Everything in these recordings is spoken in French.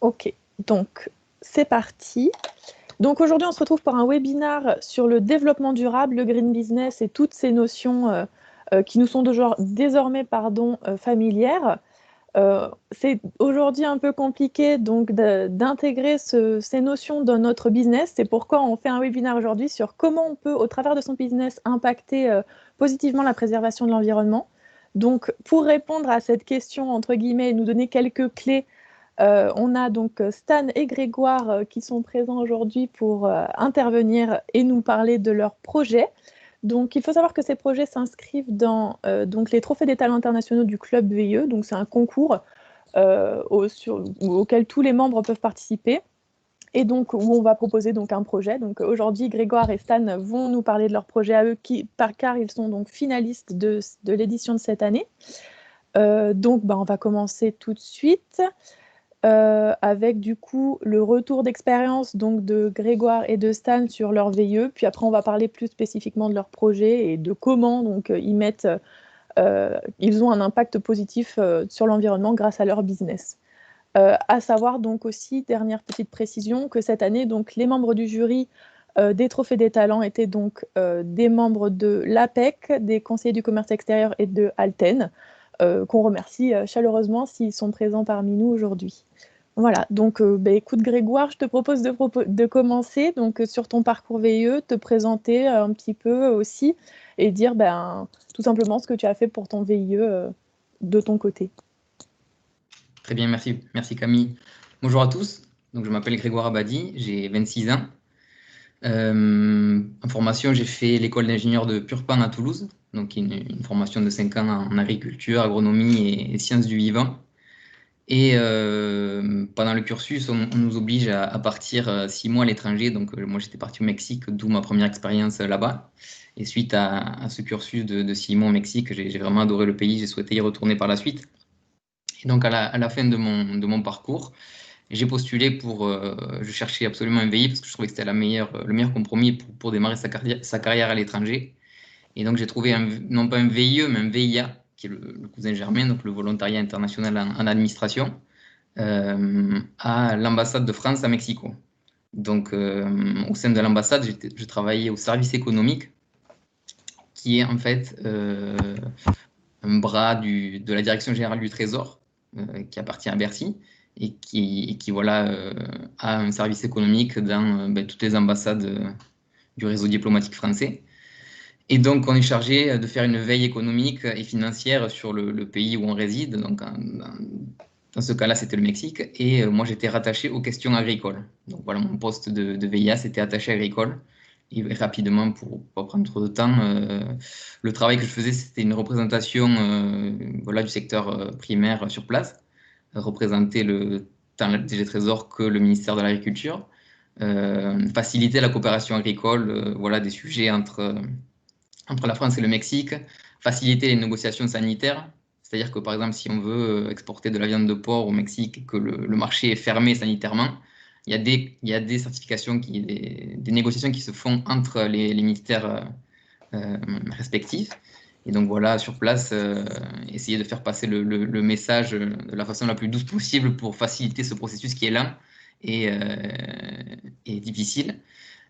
Ok, donc c'est parti. Donc aujourd'hui, on se retrouve pour un webinaire sur le développement durable, le green business et toutes ces notions qui nous sont désormais familières. C'est aujourd'hui un peu compliqué donc d'intégrer ces notions dans notre business. C'est pourquoi on fait un webinaire aujourd'hui sur comment on peut, au travers de son business, impacter positivement la préservation de l'environnement. Donc, pour répondre à cette question, entre guillemets, et nous donner quelques clés, on a donc Stan et Grégoire qui sont présents aujourd'hui pour intervenir et nous parler de leurs projets. Donc, il faut savoir que ces projets s'inscrivent dans donc les trophées des talents internationaux du club VIE. Donc, c'est un concours auquel tous les membres peuvent participer. Et donc, où on va proposer donc un projet. Donc, aujourd'hui, Grégoire et Stan vont nous parler de leur projet à eux, car ils sont donc finalistes de l'édition de cette année. Donc, on va commencer tout de suite. Avec du coup le retour d'expérience donc de Grégoire et de Stan sur leur VIE, puis après on va parler plus spécifiquement de leur projet et de comment donc ils ont un impact positif sur l'environnement grâce à leur business. À savoir donc aussi, dernière petite précision, que cette année donc les membres du jury des Trophées des Talents étaient donc des membres de l'APEC, des conseillers du commerce extérieur et de Alten, qu'on remercie chaleureusement s'ils sont présents parmi nous aujourd'hui. Voilà, donc écoute Grégoire, je te propose de commencer donc, sur ton parcours VIE, te présenter un petit peu aussi et dire tout simplement ce que tu as fait pour ton VIE de ton côté. Très bien, merci. Merci Camille. Bonjour à tous, donc, je m'appelle Grégoire Abadi, j'ai 26 ans. En formation, j'ai fait l'école d'ingénieur de Purpan à Toulouse, donc une formation de 5 ans en agriculture, agronomie et sciences du vivant. Et pendant le cursus, on nous oblige à partir 6 mois à l'étranger. Donc, moi, j'étais parti au Mexique, d'où ma première expérience là-bas. Et suite à ce cursus de 6 mois au Mexique, j'ai vraiment adoré le pays. J'ai souhaité y retourner par la suite. Et donc, à la fin de mon parcours, j'ai postulé je cherchais absolument un VI parce que je trouvais que c'était le meilleur compromis pour démarrer sa carrière à l'étranger. Et donc, j'ai trouvé non pas un VIE, mais un VIA, qui est le cousin germain, donc le volontariat international en administration, à l'ambassade de France à Mexico. Donc, au sein de l'ambassade, je travaillais au service économique, qui est en fait un bras de la direction générale du Trésor, qui appartient à Bercy, et qui voilà, a un service économique dans toutes les ambassades du réseau diplomatique français. Et donc, on est chargé de faire une veille économique et financière sur le pays où on réside. Donc, dans ce cas-là, c'était le Mexique. Et moi, j'étais rattaché aux questions agricoles. Donc, voilà, mon poste de VIA, c'était attaché agricole. Et rapidement, pour pas prendre trop de temps, le travail que je faisais, c'était une représentation voilà, du secteur primaire sur place, représenter tant le DG Trésor que le ministère de l'Agriculture, faciliter la coopération agricole, voilà, des sujets entre la France et le Mexique, faciliter les négociations sanitaires. C'est-à-dire que, par exemple, si on veut exporter de la viande de porc au Mexique et que le marché est fermé sanitairement, il y a des certifications, des négociations qui se font entre les ministères respectifs. Et donc voilà, sur place, essayer de faire passer le message de la façon la plus douce possible pour faciliter ce processus qui est lent et, difficile.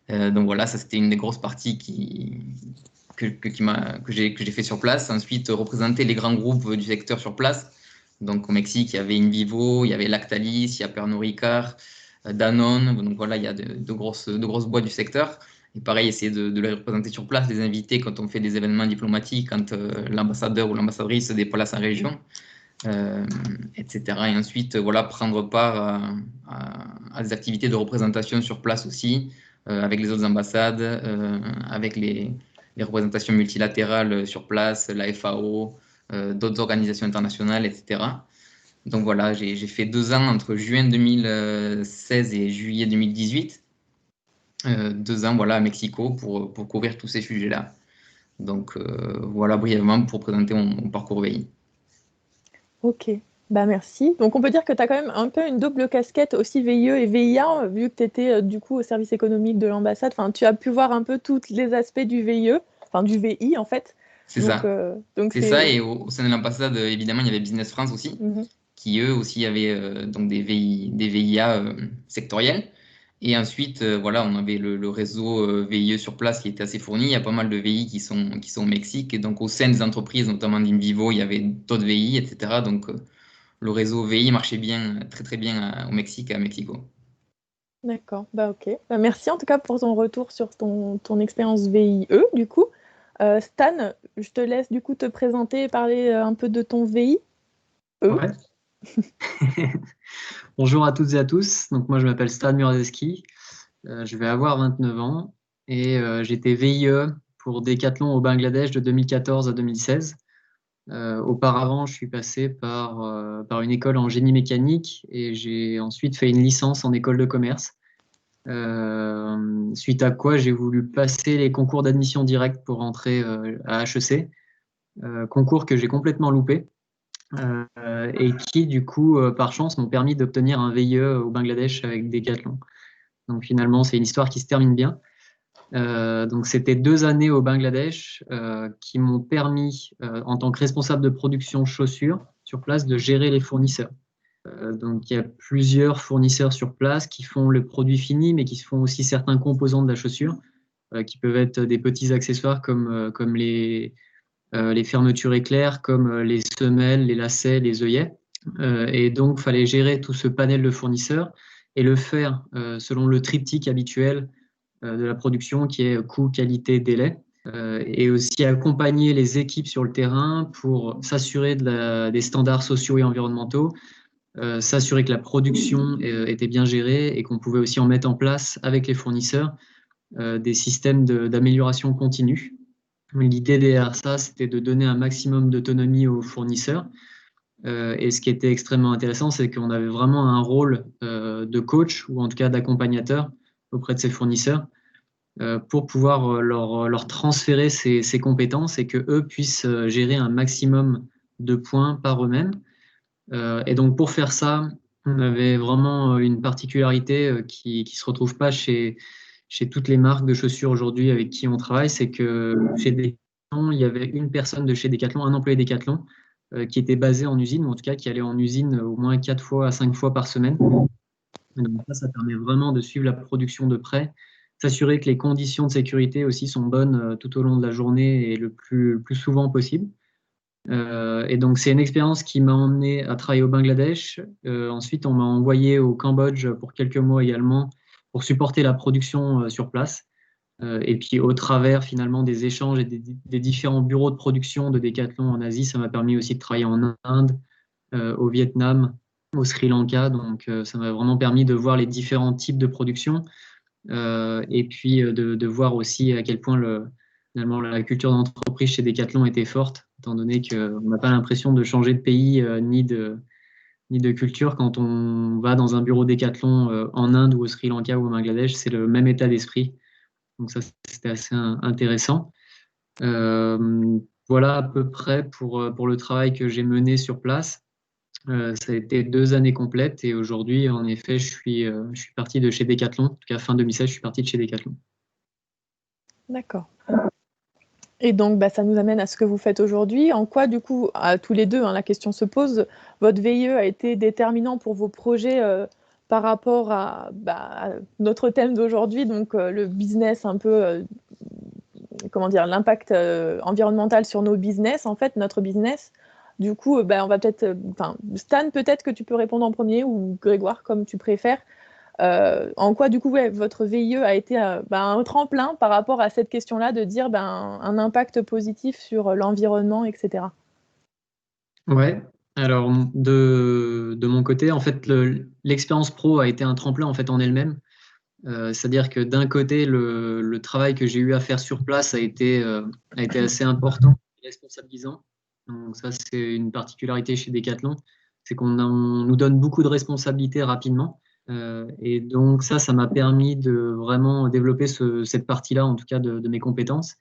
Donc voilà, ça c'était une des grosses parties que j'ai fait sur place. Ensuite, représenter les grands groupes du secteur sur place. Donc au Mexique, il y avait Invivo, il y avait Lactalis, il y a Pernod Ricard, Danone. Donc voilà, il y a de grosses boîtes du secteur. Et pareil, essayer de les représenter sur place, les inviter quand on fait des événements diplomatiques, quand l'ambassadeur ou l'ambassadrice se déplace en région, etc. Et ensuite, voilà, prendre part à des activités de représentation sur place aussi, avec les autres ambassades, avec les représentations multilatérales sur place, la FAO, d'autres organisations internationales, etc. Donc voilà, j'ai fait 2 ans entre juin 2016 et juillet 2018. 2 ans voilà, à Mexico pour couvrir tous ces sujets-là. Donc voilà brièvement pour présenter mon parcours VI. Ok, merci. Donc on peut dire que tu as quand même un peu une double casquette aussi VIE et VIA, vu que tu étais du coup au service économique de l'ambassade. Enfin, tu as pu voir un peu tous les aspects du VIE, enfin du VI en fait. C'est ça. Donc C'est ça, et au sein de l'ambassade, évidemment, il y avait Business France aussi. qui eux aussi avaient donc des VIA sectoriels. Et ensuite, voilà, on avait le réseau VIE sur place qui était assez fourni. Il y a pas mal de VI qui sont au Mexique. Et donc, au sein des entreprises, notamment d'Invivo, il y avait d'autres VI, etc. Donc, le réseau VI marchait bien, très très bien au Mexique et à Mexico. D'accord, bah ok. Bah, merci en tout cas pour ton retour sur ton expérience VIE du coup. Stan, je te laisse du coup te présenter et parler un peu de ton VIE. Ouais. Bonjour à toutes et à tous. Donc moi je m'appelle Stan Murazeski. Je vais avoir 29 ans et j'étais VIE pour Decathlon au Bangladesh de 2014 à 2016. Auparavant, je suis passé par une école en génie mécanique et j'ai ensuite fait une licence en école de commerce. Suite à quoi j'ai voulu passer les concours d'admission directe pour entrer à HEC, concours que j'ai complètement loupé. Et qui, du coup, par chance, m'ont permis d'obtenir un VIE au Bangladesh avec Decathlon. Donc finalement, c'est une histoire qui se termine bien. Donc c'était 2 années au Bangladesh qui m'ont permis, en tant que responsable de production chaussures sur place, de gérer les fournisseurs. Donc il y a plusieurs fournisseurs sur place qui font le produit fini, mais qui font aussi certains composants de la chaussure, qui peuvent être des petits accessoires comme les fermetures éclairs, comme les semelles, les lacets, les œillets. Et donc, il fallait gérer tout ce panel de fournisseurs et le faire selon le triptyque habituel de la production qui est coût, qualité, délai. Et aussi accompagner les équipes sur le terrain pour s'assurer des standards sociaux et environnementaux, s'assurer que la production était bien gérée et qu'on pouvait aussi en mettre en place avec les fournisseurs des systèmes d'amélioration continue. L'idée derrière ça, c'était de donner un maximum d'autonomie aux fournisseurs. Et ce qui était extrêmement intéressant, c'est qu'on avait vraiment un rôle de coach ou en tout cas d'accompagnateur auprès de ces fournisseurs pour pouvoir leur transférer ces compétences et qu'eux puissent gérer un maximum de points par eux-mêmes. Et donc pour faire ça, on avait vraiment une particularité qui ne se retrouve pas chez toutes les marques de chaussures aujourd'hui avec qui on travaille, c'est que chez Decathlon, il y avait une personne de chez Decathlon, un employé Decathlon, qui était basé en usine, ou en tout cas qui allait en usine au moins 4 fois à 5 fois par semaine. Et donc ça permet vraiment de suivre la production de près, s'assurer que les conditions de sécurité aussi sont bonnes tout au long de la journée et le plus souvent possible. Et donc, c'est une expérience qui m'a emmené à travailler au Bangladesh. Ensuite, on m'a envoyé au Cambodge pour quelques mois également pour supporter la production sur place. Et puis, au travers finalement des échanges et des différents bureaux de production de Decathlon en Asie, ça m'a permis aussi de travailler en Inde, au Vietnam, au Sri Lanka. Donc, ça m'a vraiment permis de voir les différents types de production et puis de voir aussi à quel point finalement, la culture d'entreprise chez Decathlon était forte, étant donné qu'on n'a pas l'impression de changer de pays ni de culture. Quand on va dans un bureau Decathlon en Inde ou au Sri Lanka ou au Bangladesh, c'est le même état d'esprit. Donc ça, c'était assez intéressant. Voilà à peu près pour le travail que j'ai mené sur place. Ça a été 2 années complètes et aujourd'hui, en effet, je suis parti de chez Decathlon. En tout cas, fin 2016, je suis parti de chez Decathlon. D'accord. Et donc, bah, ça nous amène à ce que vous faites aujourd'hui. En quoi, du coup, à tous les deux, hein, la question se pose, votre VIE a été déterminant pour vos projets par rapport à notre thème d'aujourd'hui, donc le business un peu, comment dire, l'impact environnemental sur nos business, en fait, notre business. Du coup, bah, on va peut-être, Stan, peut-être que tu peux répondre en premier ou Grégoire, comme tu préfères. En quoi, du coup, ouais, votre VIE a été un tremplin par rapport à cette question-là de dire un impact positif sur l'environnement, etc. Ouais. Alors, de mon côté, en fait, l'expérience pro a été un tremplin en fait en elle-même. C'est-à-dire que d'un côté, le travail que j'ai eu à faire sur place a été assez important et responsabilisant. Donc ça, c'est une particularité chez Decathlon, c'est on nous donne beaucoup de responsabilités rapidement. Et donc ça m'a permis de vraiment développer cette partie-là, en tout cas de mes compétences.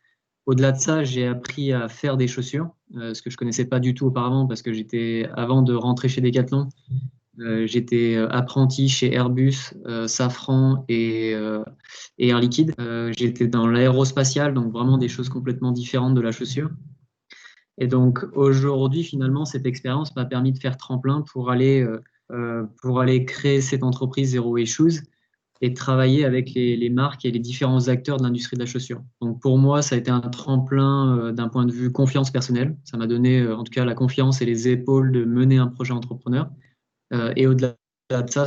Au-delà de ça, j'ai appris à faire des chaussures, ce que je connaissais pas du tout auparavant parce que avant de rentrer chez Decathlon, j'étais apprenti chez Airbus, Safran et Air Liquide. J'étais dans l'aérospatial, donc vraiment des choses complètement différentes de la chaussure. Et donc aujourd'hui, finalement, cette expérience m'a permis de faire tremplin pour aller créer cette entreprise Zero Issues et de travailler avec les marques et les différents acteurs de l'industrie de la chaussure. Donc pour moi, ça a été un tremplin d'un point de vue confiance personnelle. Ça m'a donné en tout cas la confiance et les épaules de mener un projet entrepreneur. Et au-delà de ça,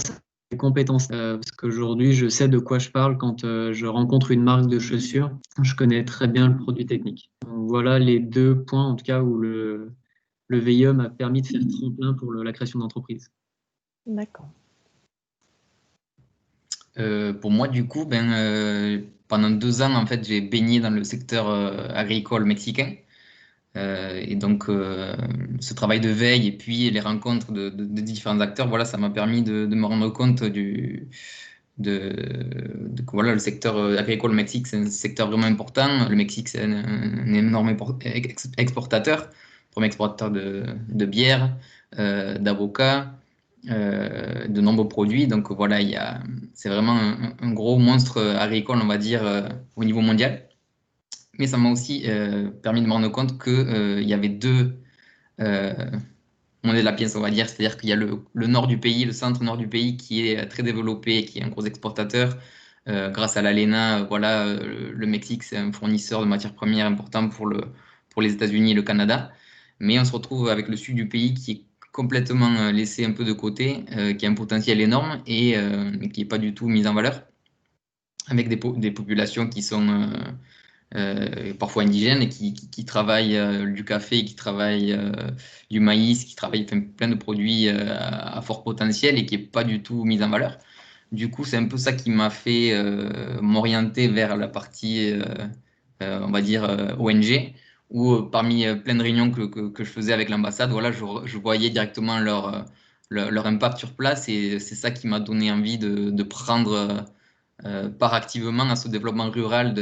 des compétences. Parce qu'aujourd'hui, je sais de quoi je parle quand je rencontre une marque de chaussures. Je connais très bien le produit technique. Donc voilà les 2 points, en tout cas, où le VIE m'a permis de faire tremplin pour la création d'entreprise. D'accord. Pour moi, du coup, pendant 2 ans, en fait, j'ai baigné dans le secteur agricole mexicain. Et donc, ce travail de veille et puis les rencontres de différents acteurs, voilà, ça m'a permis de me rendre compte que voilà, le secteur agricole au Mexique, c'est un secteur vraiment important. Le Mexique, c'est un énorme exportateur, premier exportateur de bière, d'avocats, de nombreux produits. Donc voilà, c'est vraiment un gros monstre agricole, on va dire, au niveau mondial. Mais ça m'a aussi permis de me rendre compte qu'il y avait 2 monnaie de la pièce, on va dire. C'est-à-dire qu'il y a le nord du pays, le centre-nord du pays qui est très développé, qui est un gros exportateur. Grâce à l'ALENA, voilà, le Mexique, c'est un fournisseur de matières premières important pour les États-Unis et le Canada. Mais on se retrouve avec le sud du pays qui est complètement laissé un peu de côté, qui a un potentiel énorme et qui n'est pas du tout mis en valeur, avec des populations qui sont parfois indigènes et qui travaillent du café, qui travaillent du maïs, qui travaillent plein de produits à fort potentiel et qui n'est pas du tout mis en valeur. Du coup, c'est un peu ça qui m'a fait m'orienter vers la partie, on va dire, ONG, où parmi plein de réunions que je faisais avec l'ambassade, voilà, je voyais directement leur impact sur place et c'est ça qui m'a donné envie de prendre part activement à ce développement rural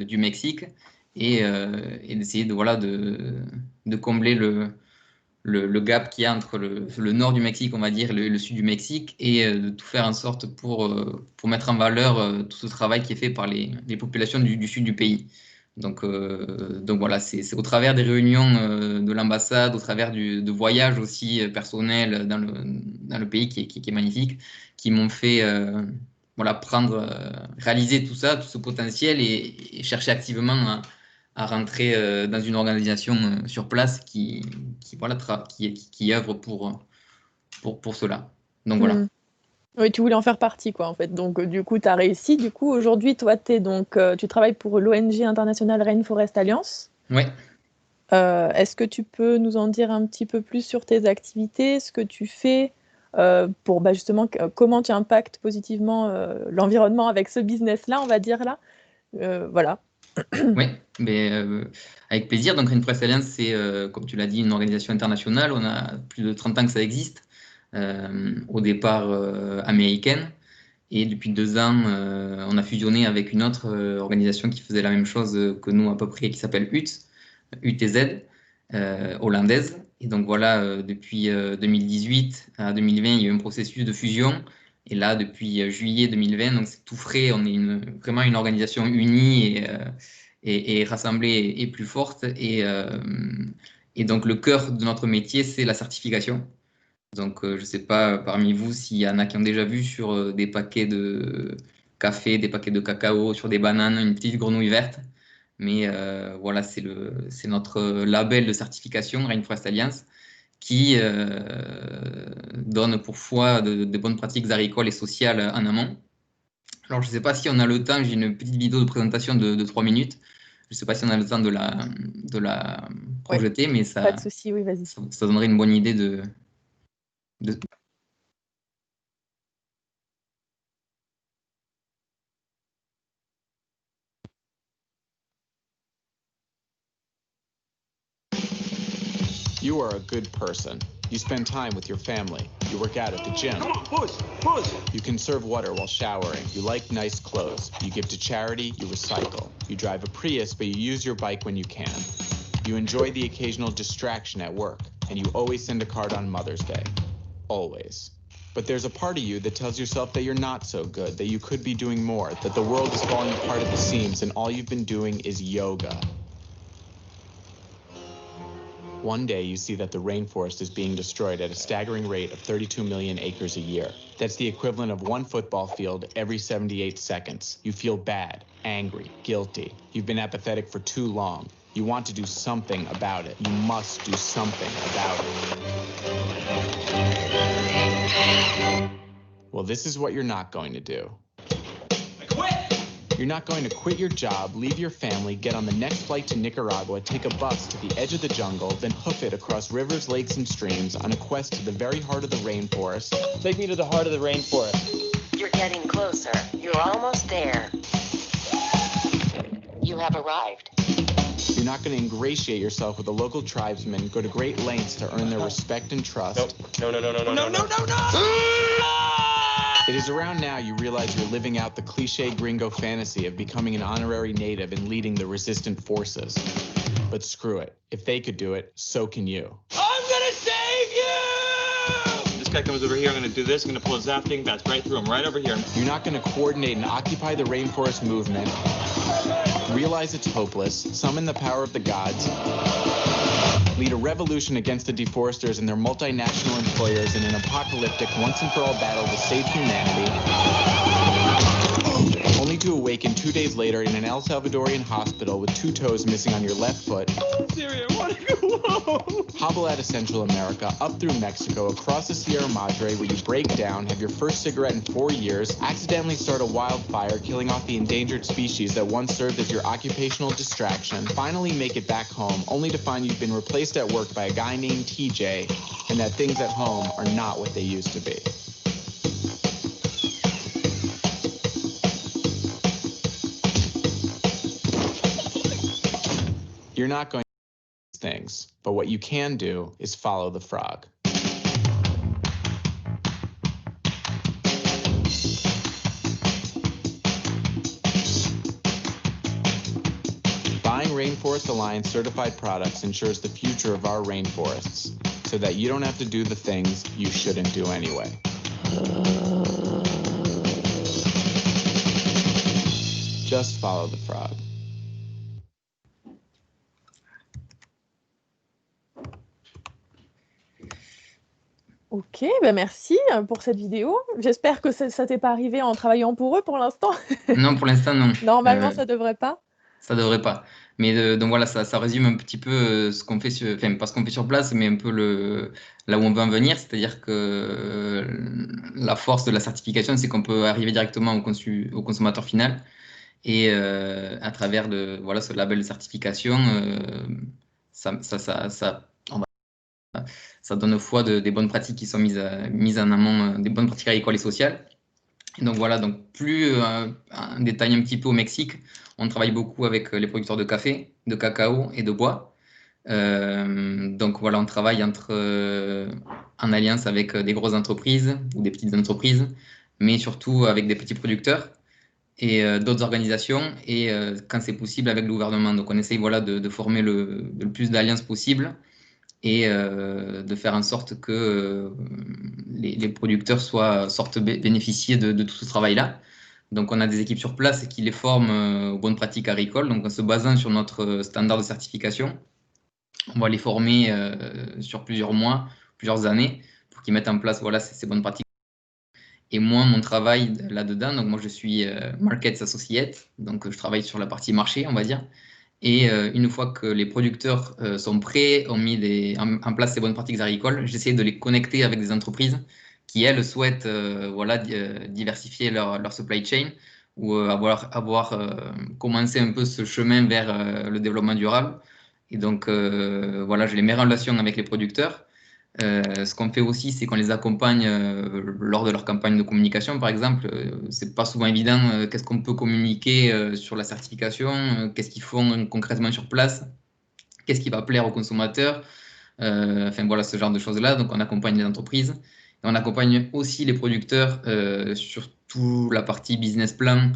du Mexique et d'essayer voilà, de combler le gap qu'il y a entre le nord du Mexique, on va dire, et le sud du Mexique, et de tout faire en sorte pour mettre en valeur tout ce travail qui est fait par les populations du sud du pays. Donc voilà, c'est au travers des réunions de l'ambassade, au travers de voyages aussi personnels dans le pays qui est magnifique, qui m'ont fait voilà, réaliser tout ça, tout ce potentiel et chercher activement à rentrer dans une organisation sur place voilà, qui œuvre pour cela. Donc voilà. Oui, tu voulais en faire partie, quoi, en fait. Donc, du coup, tu as réussi. Du coup, aujourd'hui, toi, tu travailles pour l'ONG internationale Rainforest Alliance. Ouais. Est-ce que tu peux nous en dire un petit peu plus sur tes activités, ce que tu fais pour justement comment tu impactes positivement l'environnement avec ce business-là, on va dire là. Voilà. Oui, mais avec plaisir. Donc Rainforest Alliance, c'est, comme tu l'as dit, une organisation internationale. On a plus de 30 ans que ça existe. Au départ américaine. Et depuis 2 ans, on a fusionné avec une autre organisation qui faisait la même chose que nous à peu près, qui s'appelle UTZ, hollandaise. Et donc voilà, depuis 2018 à 2020, il y a eu un processus de fusion. Et là, depuis juillet 2020, donc c'est tout frais, on est vraiment une organisation unie et rassemblée et plus forte. Et donc le cœur de notre métier, c'est la certification. Donc, je ne sais pas parmi vous s'il y en a qui ont déjà vu sur des paquets de café, des paquets de cacao, sur des bananes, une petite grenouille verte. Mais voilà, c'est notre label de certification, Rainforest Alliance, qui donne pour foi de bonnes pratiques agricoles et sociales en amont. Alors, je ne sais pas si on a le temps, j'ai une petite vidéo de présentation de 3 minutes. Je ne sais pas si on a le temps de la projeter, mais Pas de souci, oui, vas-y. ça donnerait une bonne idée de... You are a good person. You spend time with your family. You work out at the gym. Come on, push. You conserve water while showering. You like nice clothes. You give to charity. You recycle. You drive a Prius, but you use your bike when you can. You enjoy the occasional distraction at work, and you always send a card on Mother's Day. Always. But there's a part of you that tells yourself that you're not so good, that you could be doing more, that the world is falling apart at the seams, and all you've been doing is yoga. One day you see that the rainforest is being destroyed at a staggering rate of 32 million acres a year. That's the equivalent of one football field every 78 seconds. You feel bad, angry, guilty. You've been apathetic for too long. You want to do something about it. You must do something about it. Well, this is what you're not going to do. I quit! You're not going to quit your job, leave your family, get on the next flight to Nicaragua, take a bus to the edge of the jungle, then hoof it across rivers, lakes, and streams on a quest to the very heart of the rainforest. Take me to the heart of the rainforest. You're getting closer. You're almost there. You have arrived. You're not going to ingratiate yourself with the local tribesmen, go to great lengths to earn their respect and trust. No. It is around now you realize you're living out the cliche gringo fantasy of becoming an honorary native and leading the resistant forces. But screw it. If they could do it, so can you. I'm gonna save you! This guy comes over here, I'm gonna do this, I'm gonna pull a zap thing, that's right through him, right over here. You're not going to coordinate and occupy the rainforest movement, realize it's hopeless, summon the power of the gods, lead a revolution against the deforesters and their multinational employers in an apocalyptic once-and-for-all battle to save humanity, only to awaken 2 days later in an El Salvadorian hospital with 2 toes missing on your left foot. Syria, I wanna go home! Hobble out of Central America, up through Mexico, across the Sierra Madre, where you break down, have your first cigarette in 4 years, accidentally start a wildfire, killing off the endangered species that once served as your occupational distraction, finally make it back home, only to find you've been replaced at work by a guy named TJ, and that things at home are not what they used to be. You're not going to do these things, but what you can do is follow the frog. Buying Rainforest Alliance certified products ensures the future of our rainforests, so that you don't have to do the things you shouldn't do anyway. Just follow the frog. Ok, ben merci pour cette vidéo. J'espère que ça t'est pas arrivé en travaillant pour eux pour l'instant. Non, pour l'instant, non. Normalement, ça devrait pas. Ça devrait pas. Mais donc voilà, ça résume un petit peu ce qu'on fait enfin, pas ce qu'on fait sur place, mais un peu là où on veut en venir. C'est-à-dire que la force de la certification, c'est qu'on peut arriver directement au consommateur final. Et à travers voilà, ce label de certification, ça donne foi des bonnes pratiques qui sont mises en amont, des bonnes pratiques agricoles et sociales. Et donc voilà, donc plus en détail un petit peu au Mexique, on travaille beaucoup avec les producteurs de café, de cacao et de bois. Donc voilà, on travaille en alliance avec des grosses entreprises ou des petites entreprises, mais surtout avec des petits producteurs et d'autres organisations, et quand c'est possible avec le gouvernement. Donc on essaye voilà, de former le plus d'alliances possible, et de faire en sorte que les producteurs sortent bénéficier de tout ce travail-là. Donc on a des équipes sur place qui les forment aux bonnes pratiques agricoles. Donc en se basant sur notre standard de certification, on va les former sur plusieurs mois, plusieurs années, pour qu'ils mettent en place voilà, ces bonnes pratiques. Et moi, mon travail là-dedans, donc moi je suis Markets Associate, donc je travaille sur la partie marché, on va dire. Et une fois que les producteurs sont prêts, ont mis en place ces bonnes pratiques agricoles, j'essaie de les connecter avec des entreprises qui, elles, souhaitent voilà, diversifier leur supply chain, ou avoir commencé un peu ce chemin vers le développement durable. Et donc, voilà, je les mets en relation avec les producteurs. Ce qu'on fait aussi, c'est qu'on les accompagne lors de leur campagne de communication, par exemple. C'est pas souvent évident. Qu'est-ce qu'on peut communiquer sur la certification? Qu'est-ce qu'ils font concrètement sur place? Qu'est-ce qui va plaire aux consommateurs? Enfin voilà, ce genre de choses-là. Donc on accompagne les entreprises. Et on accompagne aussi les producteurs sur toute la partie business plan,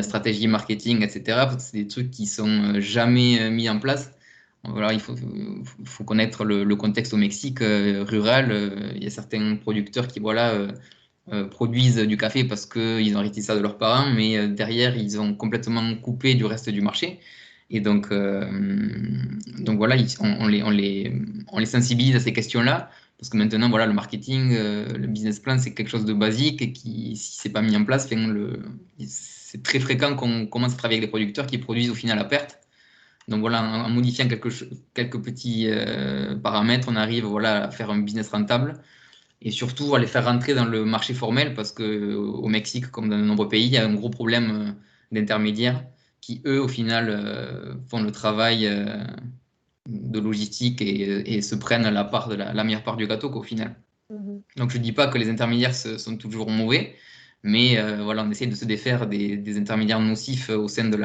stratégie marketing, etc. C'est des trucs qui sont jamais mis en place. Voilà, il faut connaître le contexte au Mexique rural. Il y a certains producteurs qui voilà, produisent du café parce qu'ils ont hérité ça de leurs parents, mais derrière, ils ont complètement coupé du reste du marché. Et donc voilà, on les sensibilise à ces questions-là, parce que maintenant, voilà, le marketing, le business plan, c'est quelque chose de basique et qui, si c'est pas mis en place, c'est très fréquent qu'on commence à travailler avec des producteurs qui produisent au final à perte. Donc voilà, en modifiant quelques petits paramètres, on arrive voilà, à faire un business rentable et surtout à les faire rentrer dans le marché formel parce qu'au Mexique, comme dans de nombreux pays, il y a un gros problème d'intermédiaires qui, eux, au final, font le travail de logistique et se prennent la meilleure part du gâteau qu'au final. Mhm. Donc je ne dis pas que les intermédiaires sont toujours mauvais, mais voilà, on essaie de se défaire des intermédiaires nocifs au sein de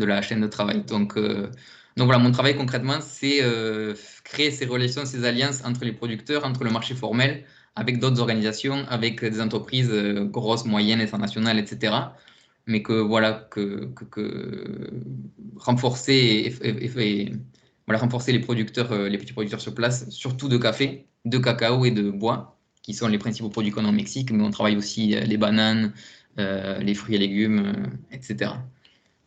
la chaîne de travail. Donc voilà, mon travail concrètement, c'est créer ces relations, ces alliances entre les producteurs, entre le marché formel, avec d'autres organisations, avec des entreprises grosses, moyennes, internationales, etc. Mais que voilà, que renforcer voilà, renforcer les producteurs, les petits producteurs sur place, surtout de café, de cacao et de bois, qui sont les principaux produits qu'on a au Mexique, mais on travaille aussi les bananes, les fruits et légumes, etc.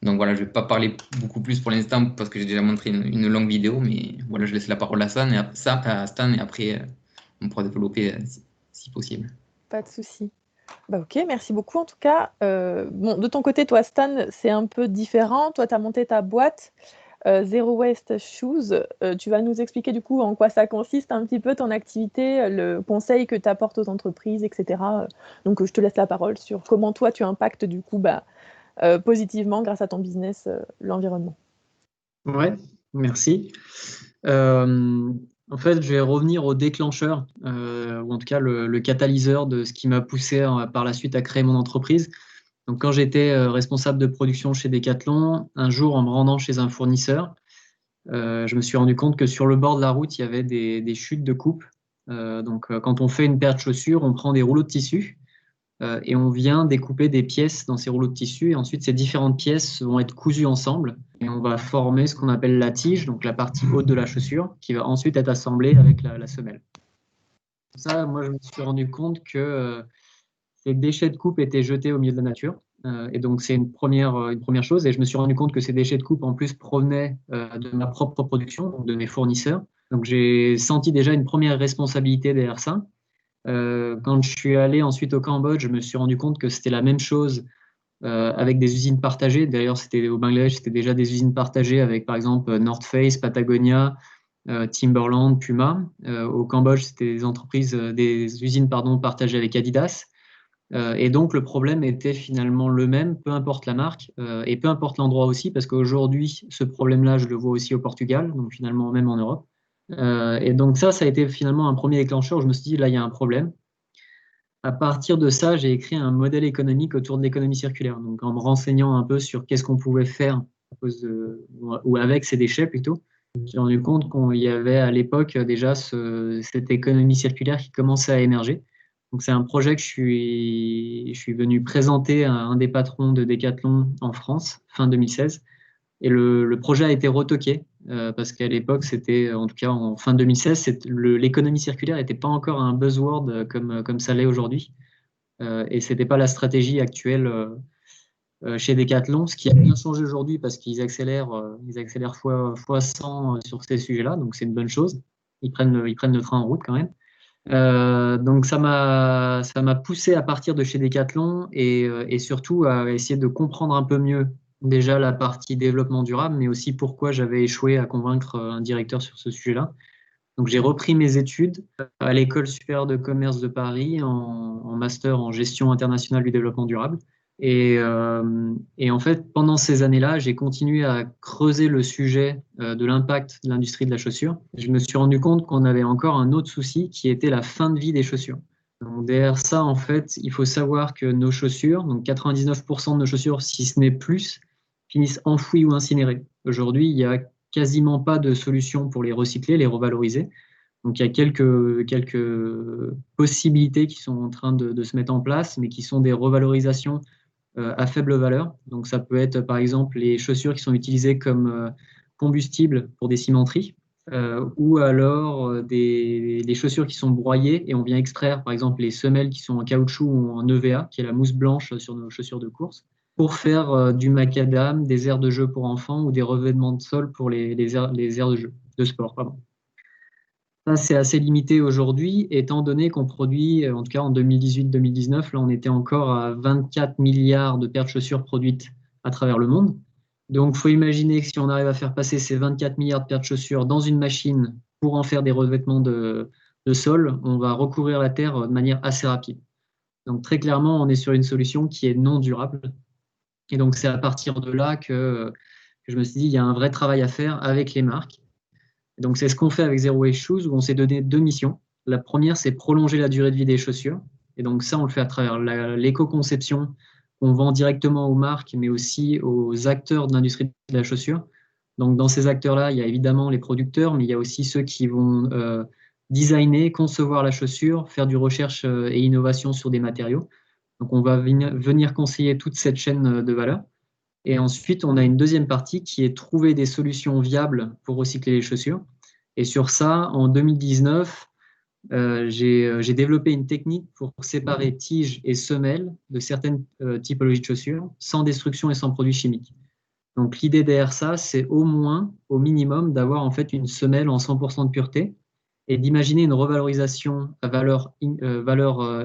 Donc voilà, je ne vais pas parler beaucoup plus pour l'instant parce que j'ai déjà montré une longue vidéo, mais voilà, je laisse la parole à Stan et après, on pourra développer si possible. Pas de souci. Bah, ok, merci beaucoup en tout cas. Bon, de ton côté, toi, Stan, c'est un peu différent. Toi, tu as monté ta boîte Zero Waste Shoes. Tu vas nous expliquer du coup en quoi ça consiste un petit peu ton activité, le conseil que tu apportes aux entreprises, etc. Donc, je te laisse la parole sur comment toi, tu impactes du coup positivement grâce à ton business l'environnement. Ouais, merci. En fait, je vais revenir au déclencheur, ou en tout cas le catalyseur de ce qui m'a poussé par la suite à créer mon entreprise. Donc, quand j'étais responsable de production chez Decathlon, un jour, en me rendant chez un fournisseur, je me suis rendu compte que sur le bord de la route, il y avait des chutes de coupe. Quand on fait une paire de chaussures, on prend des rouleaux de tissu et on vient découper des pièces dans ces rouleaux de tissu. Et ensuite, ces différentes pièces vont être cousues ensemble et on va former ce qu'on appelle la tige, donc la partie haute de la chaussure, qui va ensuite être assemblée avec la semelle. Ça, moi, je me suis rendu compte que ces déchets de coupe étaient jetés au milieu de la nature. Et donc, c'est une première chose. Et je me suis rendu compte que ces déchets de coupe, en plus, provenaient de ma propre production, donc de mes fournisseurs. Donc, j'ai senti déjà une première responsabilité derrière ça. Quand je suis allé ensuite au Cambodge, je me suis rendu compte que c'était la même chose avec des usines partagées. D'ailleurs, au Bangladesh, c'était déjà des usines partagées avec, par exemple, North Face, Patagonia, Timberland, Puma. Au Cambodge, c'était des usines partagées avec Adidas. Et donc, le problème était finalement le même, peu importe la marque et peu importe l'endroit aussi, parce qu'aujourd'hui, ce problème-là, je le vois aussi au Portugal, donc finalement même en Europe. Et donc ça a été finalement un premier déclencheur. Je me suis dit, là, il y a un problème. À partir de ça, j'ai écrit un modèle économique autour de l'économie circulaire. Donc, en me renseignant un peu sur qu'est-ce qu'on pouvait faire ou avec ces déchets plutôt, j'ai rendu compte qu'il y avait à l'époque déjà cette économie circulaire qui commençait à émerger. Donc, c'est un projet que je suis venu présenter à un des patrons de Decathlon en France, fin 2016. Et le projet a été retoqué parce qu'à l'époque, c'était, en tout cas en fin 2016, l'économie circulaire n'était pas encore un buzzword comme ça l'est aujourd'hui. Et ce n'était pas la stratégie actuelle chez Decathlon, ce qui a bien changé aujourd'hui parce qu'ils accélèrent fois 100 sur ces sujets-là, donc c'est une bonne chose. Ils prennent le train en route quand même. Donc ça m'a poussé à partir de chez Decathlon et surtout à essayer de comprendre un peu mieux déjà la partie développement durable, mais aussi pourquoi j'avais échoué à convaincre un directeur sur ce sujet-là. Donc j'ai repris mes études à l'École supérieure de commerce de Paris en master en gestion internationale du développement durable. Et en fait, pendant ces années-là, j'ai continué à creuser le sujet de l'impact de l'industrie de la chaussure. Je me suis rendu compte qu'on avait encore un autre souci qui était la fin de vie des chaussures. Donc derrière ça, en fait, il faut savoir que nos chaussures, donc 99% de nos chaussures, si ce n'est plus, finissent enfouies ou incinérées. Aujourd'hui, il n'y a quasiment pas de solution pour les recycler, les revaloriser. Donc il y a quelques possibilités qui sont en train de se mettre en place, mais qui sont des revalorisations à faible valeur. Donc ça peut être par exemple les chaussures qui sont utilisées comme combustible pour des cimenteries, ou alors des chaussures qui sont broyées et on vient extraire par exemple les semelles qui sont en caoutchouc ou en EVA, qui est la mousse blanche sur nos chaussures de course. pour faire du macadam, des aires de jeu pour enfants ou des revêtements de sol pour les aires de jeu, de sport, pardon. Ça, c'est assez limité aujourd'hui, étant donné qu'on produit, en tout cas en 2018-2019, là on était encore à 24 milliards de paires de chaussures produites à travers le monde. Donc il faut imaginer que si on arrive à faire passer ces 24 milliards de paires de chaussures dans une machine pour en faire des revêtements de sol, on va recouvrir la Terre de manière assez rapide. Donc très clairement, on est sur une solution qui est non durable. Et donc c'est à partir de là que je me suis dit, il y a un vrai travail à faire avec les marques. Et donc c'est ce qu'on fait avec Zero Waste Shoes, où on s'est donné 2 missions. La première, c'est prolonger la durée de vie des chaussures. Et donc ça, on le fait à travers l'éco-conception qu'on vend directement aux marques, mais aussi aux acteurs de l'industrie de la chaussure. Donc dans ces acteurs-là, il y a évidemment les producteurs, mais il y a aussi ceux qui vont designer, concevoir la chaussure, faire du recherche et innovation sur des matériaux. Donc on va venir conseiller toute cette chaîne de valeur. Et ensuite, on a une deuxième partie qui est trouver des solutions viables pour recycler les chaussures. Et sur ça, en 2019, j'ai développé une technique pour séparer tiges et semelles de certaines typologies de chaussures sans destruction et sans produits chimiques. Donc l'idée derrière ça, c'est au minimum, d'avoir en fait une semelle en 100% de pureté et d'imaginer une revalorisation à valeur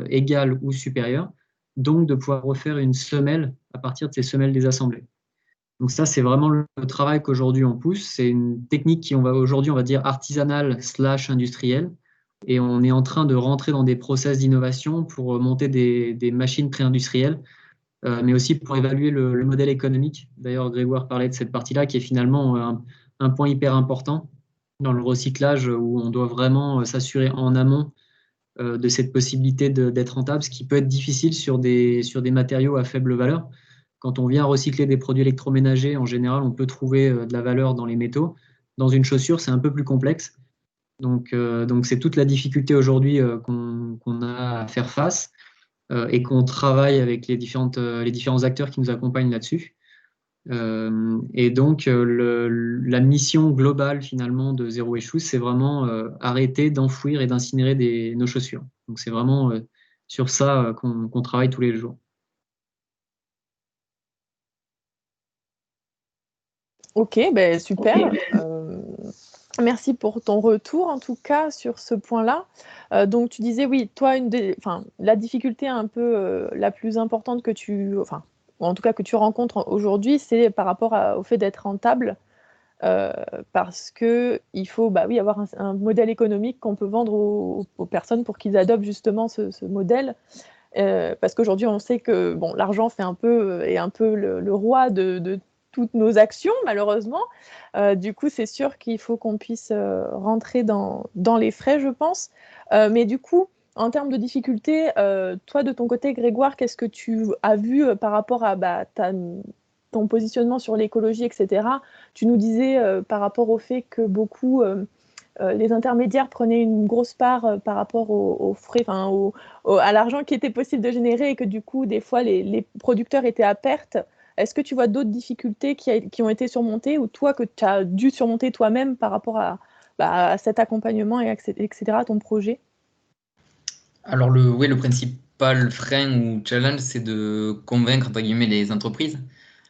égale ou supérieure, donc de pouvoir refaire une semelle à partir de ces semelles désassemblées. Donc ça, c'est vraiment le travail qu'aujourd'hui on pousse. C'est une technique qui aujourd'hui, on va dire, artisanale / industrielle. Et on est en train de rentrer dans des process d'innovation pour monter des machines pré-industrielles, mais aussi pour évaluer le modèle économique. D'ailleurs, Grégoire parlait de cette partie-là qui est finalement un point hyper important dans le recyclage, où on doit vraiment s'assurer en amont de cette possibilité d'être rentable, ce qui peut être difficile sur des matériaux à faible valeur. Quand on vient recycler des produits électroménagers, en général, on peut trouver de la valeur dans les métaux. Dans une chaussure, c'est un peu plus complexe. Donc c'est toute la difficulté aujourd'hui qu'on a à faire face et qu'on travaille avec les différents acteurs qui nous accompagnent là-dessus. Et donc, la mission globale finalement de Zero Waste Shoes, c'est vraiment arrêter d'enfouir et d'incinérer nos chaussures. Donc, c'est vraiment sur ça qu'on travaille tous les jours. Ok, ben super. Merci pour ton retour, en tout cas, sur ce point-là. Donc, tu disais, oui, toi, la difficulté un peu la plus importante ou en tout cas que tu rencontres aujourd'hui, c'est par rapport au fait d'être rentable, parce qu'il faut avoir un modèle économique qu'on peut vendre aux personnes pour qu'ils adoptent justement ce modèle. Parce qu'aujourd'hui, on sait que l'argent est un peu le roi de toutes nos actions, malheureusement. Du coup, c'est sûr qu'il faut qu'on puisse rentrer dans les frais, je pense. Mais du coup, en termes de difficultés, toi, de ton côté, Grégoire, qu'est-ce que tu as vu par rapport à ton positionnement sur l'écologie, etc. Tu nous disais par rapport au fait que beaucoup... les intermédiaires prenaient une grosse part par rapport aux frais, à l'argent qui était possible de générer, et que du coup, des fois, les producteurs étaient à perte. Est-ce que tu vois d'autres difficultés qui ont été surmontées, ou toi, que tu as dû surmonter toi-même par rapport à cet accompagnement, etc., ton projet? Alors, le principal frein ou challenge, c'est de convaincre, entre guillemets, les entreprises.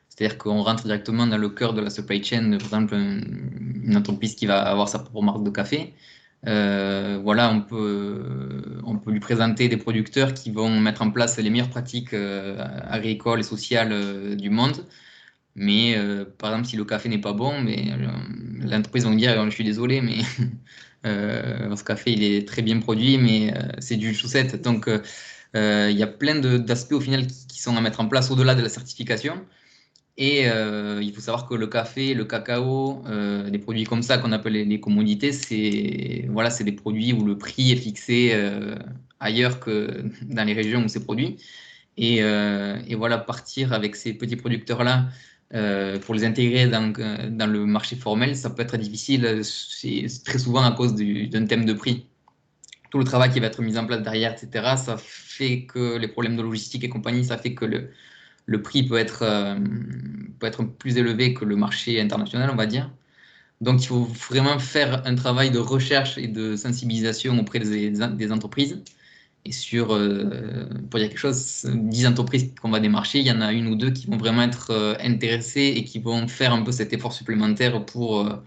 C'est-à-dire qu'on rentre directement dans le cœur de la supply chain, par exemple, une entreprise qui va avoir sa propre marque de café. Voilà, on peut lui présenter des producteurs qui vont mettre en place les meilleures pratiques agricoles et sociales du monde. Mais par exemple, si le café n'est pas bon, mais l'entreprise va dire, je suis désolé, mais ce café il est très bien produit, mais c'est du chaussette. Donc il y a plein d'aspects au final qui sont à mettre en place au-delà de la certification. Et il faut savoir que le café, le cacao, des produits comme ça qu'on appelle les commodités, c'est des produits où le prix est fixé ailleurs que dans les régions où c'est produit. Et voilà, partir avec ces petits producteurs-là pour les intégrer dans le marché formel, ça peut être difficile, c'est très souvent à cause d'un thème de prix. Tout le travail qui va être mis en place derrière, etc., ça fait que les problèmes de logistique et compagnie, ça fait que le prix peut être plus élevé que le marché international, on va dire. Donc, il faut vraiment faire un travail de recherche et de sensibilisation auprès des entreprises. Et pour dire quelque chose, 10 entreprises qu'on va démarcher, il y en a une ou deux qui vont vraiment être intéressées et qui vont faire un peu cet effort supplémentaire pour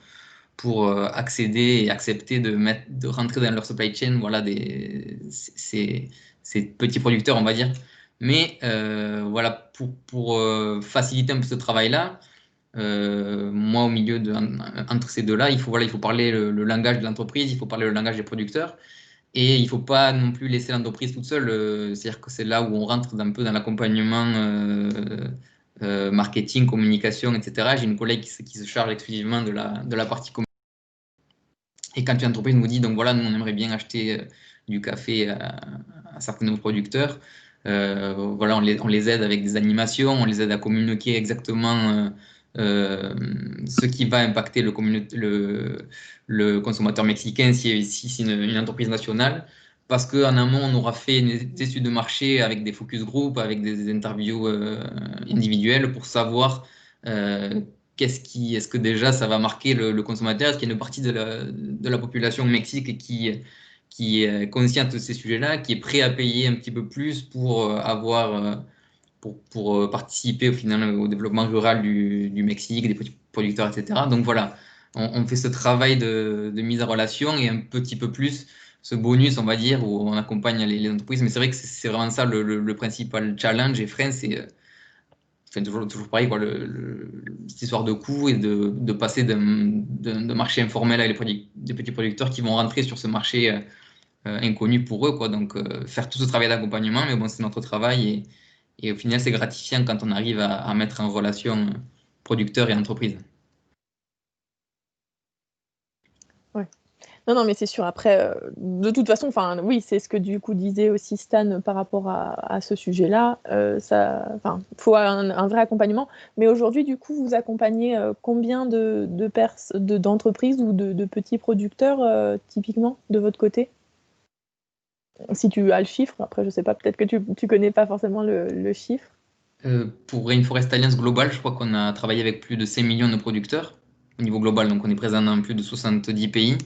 accéder et accepter de rentrer dans leur supply chain, voilà, ces petits producteurs, on va dire. Mais voilà, pour faciliter un peu ce travail-là, moi, au milieu entre ces deux-là, il faut parler le langage de l'entreprise, il faut parler le langage des producteurs. Et il ne faut pas non plus laisser l'entreprise toute seule. C'est-à-dire que c'est là où on rentre un peu dans l'accompagnement marketing, communication, etc. J'ai une collègue qui se charge exclusivement de la partie communication. Et quand une entreprise nous dit, donc voilà, nous, on aimerait bien acheter du café à certains de nos producteurs, voilà, on les aide avec des animations, on les aide à communiquer exactement ce qui va impacter le consommateur mexicain si c'est une entreprise nationale. Parce qu'en amont, on aura fait des études de marché avec des focus group, avec des interviews individuelles pour savoir est-ce que déjà ça va marquer le consommateur? Est-ce qu'il y a une partie de la population au Mexique qui est consciente de ces sujets-là, qui est prêt à payer un petit peu plus pour pour participer au final au développement rural du Mexique, des petits producteurs, etc. Donc voilà, on fait ce travail de mise en relation et un petit peu plus ce bonus, on va dire, où on accompagne les entreprises. Mais c'est vrai que c'est vraiment ça le principal challenge et frein, c'est toujours pareil, quoi, cette histoire de coût et de passer d'un marché informel avec des petits producteurs qui vont rentrer sur ce marché inconnu pour eux, quoi. Donc, faire tout ce travail d'accompagnement, mais bon, c'est notre travail et au final, c'est gratifiant quand on arrive à mettre en relation producteurs et entreprises. Ouais. Non, mais c'est sûr. Après, de toute façon, enfin, oui, c'est ce que du coup disait aussi Stan par rapport à ce sujet-là. Faut un vrai accompagnement. Mais aujourd'hui, du coup, vous accompagnez combien d'entreprises ou de petits producteurs typiquement de votre côté? Si tu as le chiffre, après, je sais pas, peut-être que tu connais pas forcément le chiffre. Pour Rainforest Alliance Global, je crois qu'on a travaillé avec plus de 5 millions de producteurs au niveau global. Donc, on est présent dans plus de 70 pays.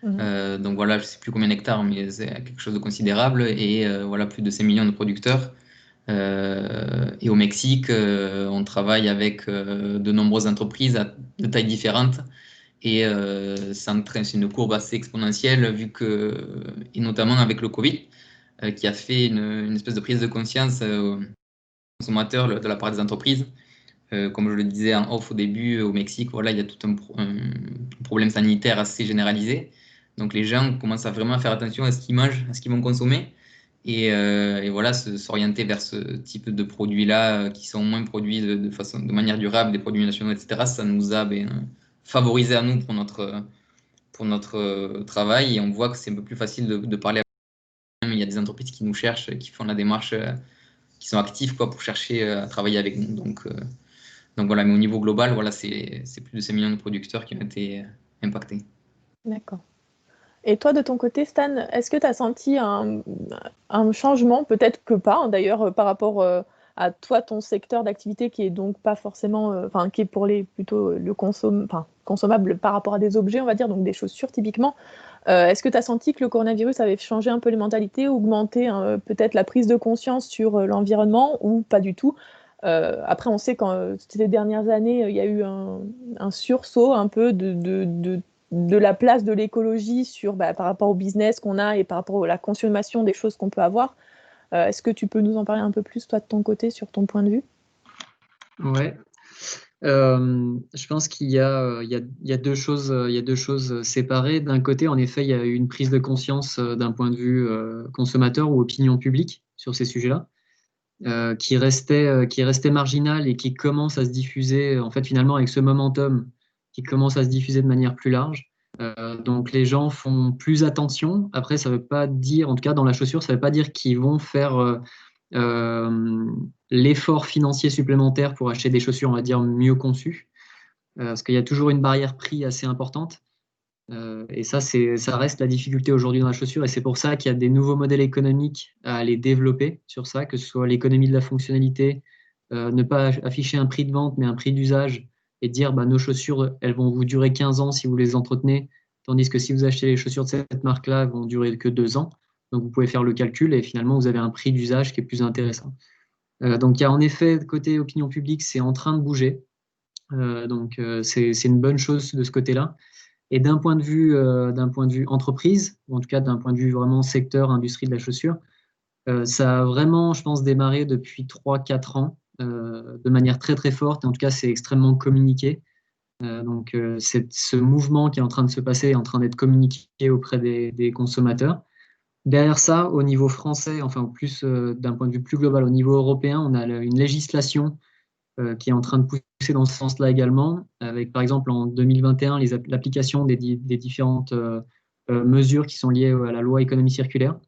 Donc voilà, je ne sais plus combien d'hectares, mais c'est quelque chose de considérable. Et voilà, plus de 5 millions de producteurs. Et au Mexique, on travaille avec de nombreuses entreprises de tailles différentes. Et c'est une courbe assez exponentielle, et notamment avec le Covid, qui a fait une espèce de prise de conscience aux consommateurs de la part des entreprises. Comme je le disais en off au début, au Mexique, voilà, il y a tout un problème sanitaire assez généralisé. Donc les gens commencent à vraiment faire attention à ce qu'ils mangent, à ce qu'ils vont consommer. Et voilà, s'orienter vers ce type de produits-là qui sont moins produits de manière durable, des produits nationaux, etc. Ça nous a favorisé à nous pour notre travail. Et on voit que c'est un peu plus facile de parler à eux. Il y a des entreprises qui nous cherchent, qui font la démarche, qui sont actifs pour chercher à travailler avec nous. Donc voilà, mais au niveau global, voilà, c'est plus de 5 millions de producteurs qui ont été impactés. D'accord. Et toi, de ton côté, Stan, est-ce que tu as senti un changement, peut-être que pas, d'ailleurs, par rapport à toi, ton secteur d'activité qui est donc pas forcément, qui est pour plutôt le consommable par rapport à des objets, on va dire, donc des chaussures typiquement. Est-ce que tu as senti que le coronavirus avait changé un peu les mentalités, augmenté peut-être la prise de conscience sur l'environnement ou pas du tout? Après, on sait qu'en ces dernières années, il y a eu un sursaut un peu de la place de l'écologie par rapport au business qu'on a et par rapport à la consommation des choses qu'on peut avoir. Est-ce que tu peux nous en parler un peu plus, toi, de ton côté, sur ton point de vue? Ouais. Je pense qu'il y a deux choses séparées. D'un côté, en effet, il y a eu une prise de conscience d'un point de vue consommateur ou opinion publique sur ces sujets-là, qui restait marginal et qui commence à se diffuser, en fait, finalement, avec ce momentum, qui commence à se diffuser de manière plus large. Donc, les gens font plus attention. Après, ça ne veut pas dire, en tout cas dans la chaussure, ça ne veut pas dire qu'ils vont faire l'effort financier supplémentaire pour acheter des chaussures, on va dire, mieux conçues. Parce qu'il y a toujours une barrière prix assez importante. Et ça reste la difficulté aujourd'hui dans la chaussure. Et c'est pour ça qu'il y a des nouveaux modèles économiques à aller développer sur ça, que ce soit l'économie de la fonctionnalité, ne pas afficher un prix de vente, mais un prix d'usage, et dire nos chaussures, elles vont vous durer 15 ans si vous les entretenez, tandis que si vous achetez les chaussures de cette marque-là, elles vont durer que 2 ans. Donc, vous pouvez faire le calcul et finalement, vous avez un prix d'usage qui est plus intéressant. Donc, il y a en effet, côté opinion publique, c'est en train de bouger. C'est une bonne chose de ce côté-là. Et d'un point de vue entreprise, ou en tout cas d'un point de vue vraiment secteur, industrie de la chaussure, ça a vraiment, je pense, démarré depuis 3-4 ans de manière très très forte. Et en tout cas, c'est extrêmement communiqué. Ce mouvement qui est en train de se passer est en train d'être communiqué auprès des consommateurs. Derrière ça, au niveau français, enfin plus d'un point de vue plus global, au niveau européen, on a une législation qui est en train de pousser dans ce sens-là également, avec par exemple en 2021 l'application des différentes mesures qui sont liées à la loi économie circulaire.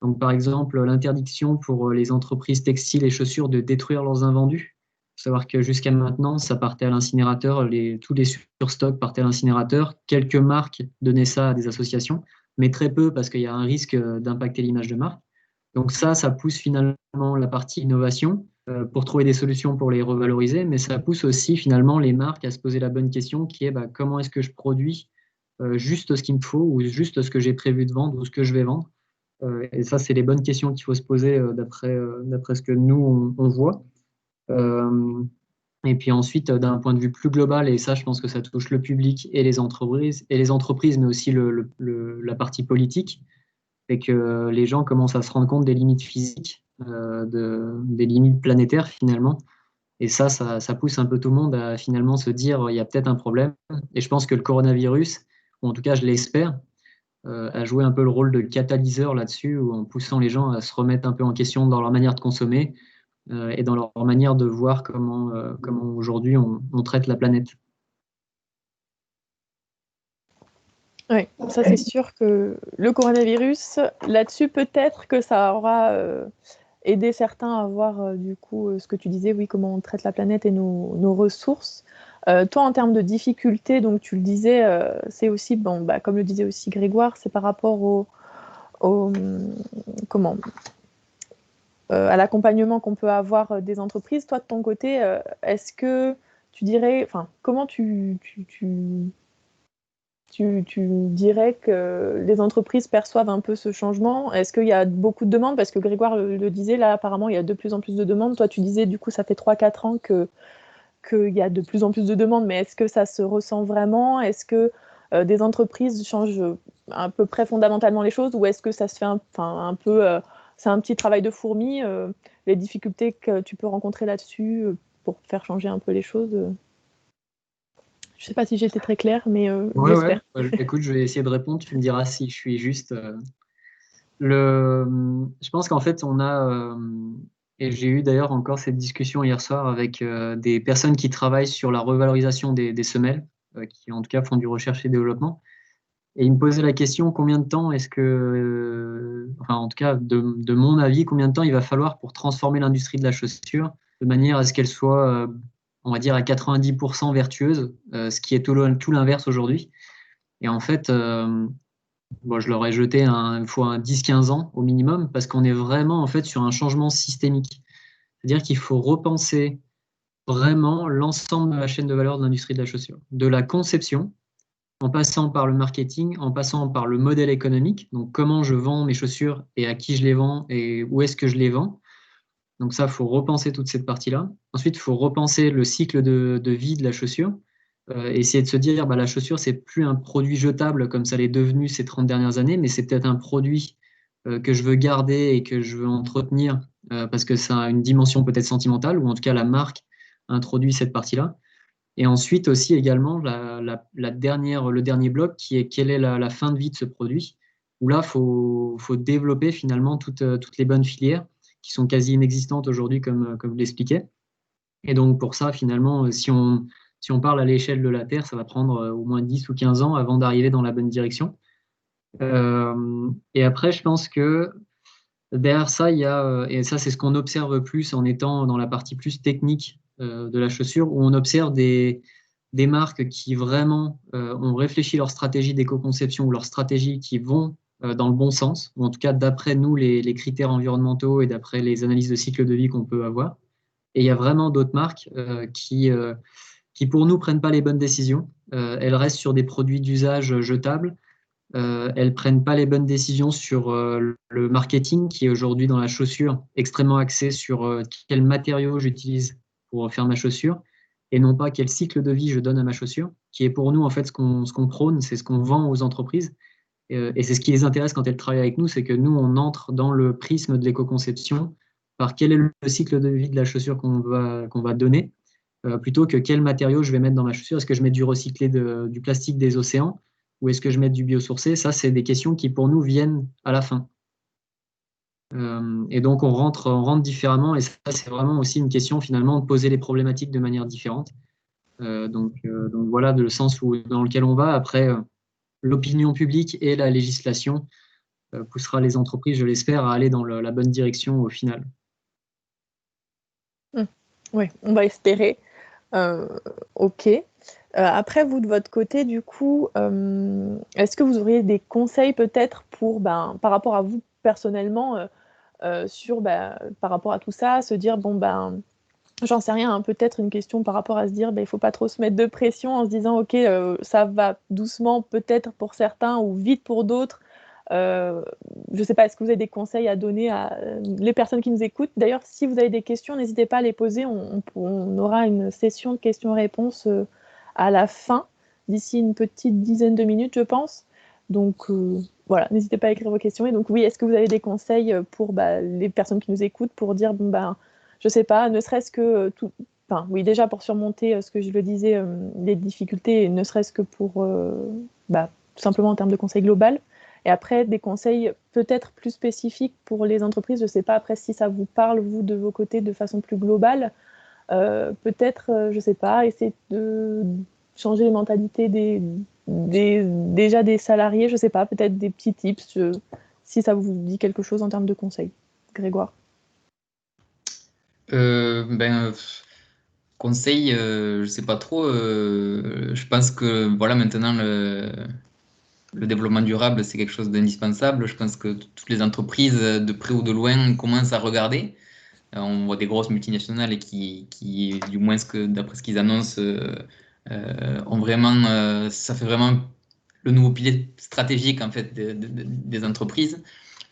Donc par exemple l'interdiction pour les entreprises textiles et chaussures de détruire leurs invendus. Il faut savoir que jusqu'à maintenant, ça partait à l'incinérateur, tous les surstocks partaient à l'incinérateur. Quelques marques donnaient ça à des associations, mais très peu parce qu'il y a un risque d'impacter l'image de marque. Donc ça pousse finalement la partie innovation pour trouver des solutions pour les revaloriser, mais ça pousse aussi finalement les marques à se poser la bonne question qui est comment est-ce que je produis juste ce qu'il me faut ou juste ce que j'ai prévu de vendre ou ce que je vais vendre. Et ça, c'est les bonnes questions qu'il faut se poser d'après ce que nous, on voit. Et puis ensuite, d'un point de vue plus global, et ça, je pense que ça touche le public et les entreprises, mais aussi la partie politique, c'est que les gens commencent à se rendre compte des limites physiques, des limites planétaires finalement. Et ça pousse un peu tout le monde à finalement se dire il y a peut-être un problème. Et je pense que le coronavirus, ou en tout cas je l'espère, a joué un peu le rôle de catalyseur là-dessus, en poussant les gens à se remettre un peu en question dans leur manière de consommer et dans leur manière de voir comment aujourd'hui on traite la planète. Oui, ça c'est sûr que le coronavirus, là-dessus, peut-être que ça aura aidé certains à voir du coup ce que tu disais, oui, comment on traite la planète et nos ressources. Toi, en termes de difficultés, donc tu le disais, c'est aussi, comme le disait aussi Grégoire, c'est par rapport à l'accompagnement qu'on peut avoir des entreprises. Toi, de ton côté, est-ce que tu dirais, comment tu dirais que les entreprises perçoivent un peu ce changement? Est-ce qu'il y a beaucoup de demandes? Parce que Grégoire le disait, là, apparemment, il y a de plus en plus de demandes. Toi, tu disais, du coup, ça fait 3-4 ans qu'il y a de plus en plus de demandes, mais est-ce que ça se ressent vraiment? Est-ce que des entreprises changent à peu près fondamentalement les choses, ou est-ce que ça se fait un peu... c'est un petit travail de fourmi, les difficultés que tu peux rencontrer là-dessus pour faire changer un peu les choses Je ne sais pas si j'étais très claire, mais j'espère. Ouais. Écoute, je vais essayer de répondre. Tu me diras si je suis juste. Je pense qu'en fait, on a, et j'ai eu d'ailleurs encore cette discussion hier soir avec des personnes qui travaillent sur la revalorisation des semelles, qui en tout cas font du recherche et développement. Et ils me posaient la question, combien de temps est-ce que, en tout cas, de mon avis, combien de temps il va falloir pour transformer l'industrie de la chaussure de manière à ce qu'elle soit, on va dire, à 90% vertueuse, ce qui est tout l'inverse aujourd'hui. Et en fait, je leur ai jeté il faut 10-15 ans au minimum, parce qu'on est vraiment en fait sur un changement systémique. C'est-à-dire qu'il faut repenser vraiment l'ensemble de la chaîne de valeur de l'industrie de la chaussure, de la conception, en passant par le marketing, en passant par le modèle économique, donc comment je vends mes chaussures et à qui je les vends et où est-ce que je les vends. Donc ça, il faut repenser toute cette partie-là. Ensuite, il faut repenser le cycle de vie de la chaussure. Essayer de se dire, la chaussure, c'est plus un produit jetable comme ça l'est devenu ces 30 dernières années, mais c'est peut-être un produit que je veux garder et que je veux entretenir parce que ça a une dimension peut-être sentimentale, ou en tout cas la marque introduit cette partie-là. Et ensuite aussi également le dernier bloc qui est quelle est la fin de vie de ce produit, où là, il faut développer finalement toutes les bonnes filières qui sont quasi inexistantes aujourd'hui, comme je l'expliquais. Et donc pour ça, finalement, si on parle à l'échelle de la Terre, ça va prendre au moins 10 ou 15 ans avant d'arriver dans la bonne direction. Et après, je pense que derrière ça, il y a, et ça c'est ce qu'on observe plus en étant dans la partie plus technique de la chaussure, où on observe des marques qui vraiment ont réfléchi leur stratégie d'éco-conception ou leur stratégie qui vont dans le bon sens, ou en tout cas d'après nous les critères environnementaux et d'après les analyses de cycle de vie qu'on peut avoir. Et il y a vraiment d'autres marques qui pour nous prennent pas les bonnes décisions. Elles restent sur des produits d'usage jetables elles prennent pas les bonnes décisions sur le marketing qui est aujourd'hui dans la chaussure extrêmement axé sur quel matériau j'utilise pour faire ma chaussure et non pas quel cycle de vie je donne à ma chaussure, qui est pour nous en fait ce qu'on prône, c'est ce qu'on vend aux entreprises. Et c'est ce qui les intéresse quand elles travaillent avec nous, c'est que nous, on entre dans le prisme de l'éco-conception par quel est le cycle de vie de la chaussure qu'on va donner, plutôt que quel matériau je vais mettre dans ma chaussure. Est-ce que je mets du recyclé du plastique des océans ou est-ce que je mets du biosourcé? Ça, c'est des questions qui, pour nous, viennent à la fin. Et donc, on rentre différemment. Et ça, c'est vraiment aussi une question, finalement, de poser les problématiques de manière différente. Donc voilà, le sens dans lequel on va. Après, l'opinion publique et la législation poussera les entreprises, je l'espère, à aller dans la bonne direction au final. Oui, on va espérer. Ok. Après, vous, de votre côté, du coup, est-ce que vous auriez des conseils peut-être pour, par rapport à vous personnellement, par rapport à tout ça, se dire, j'en sais rien, hein, peut-être une question par rapport à se dire, il ne faut pas trop se mettre de pression en se disant, ok, ça va doucement peut-être pour certains ou vite pour d'autres. Je ne sais pas, est-ce que vous avez des conseils à donner à les personnes qui nous écoutent? D'ailleurs, si vous avez des questions, n'hésitez pas à les poser. On aura une session de questions-réponses à la fin, d'ici une petite dizaine de minutes, je pense. Donc voilà, n'hésitez pas à écrire vos questions. Et donc oui, est-ce que vous avez des conseils pour les personnes qui nous écoutent pour dire, je ne sais pas, ne serait-ce que tout... Enfin, oui, déjà pour surmonter ce que je le disais, les difficultés, ne serait-ce que pour tout simplement en termes de conseils global. Et après, des conseils peut-être plus spécifiques pour les entreprises. Je ne sais pas après si ça vous parle, vous, de vos côtés, de façon plus globale. Peut-être, je ne sais pas, essayer de changer les mentalités déjà des salariés. Je ne sais pas, peut-être des petits tips, si ça vous dit quelque chose en termes de conseils. Grégoire. Conseil, je sais pas trop. Je pense que voilà, maintenant le développement durable, c'est quelque chose d'indispensable. Je pense que toutes les entreprises, de près ou de loin, commencent à regarder. On voit des grosses multinationales et qui du moins d'après ce qu'ils annoncent, ont vraiment, ça fait vraiment le nouveau pilier stratégique en fait des entreprises.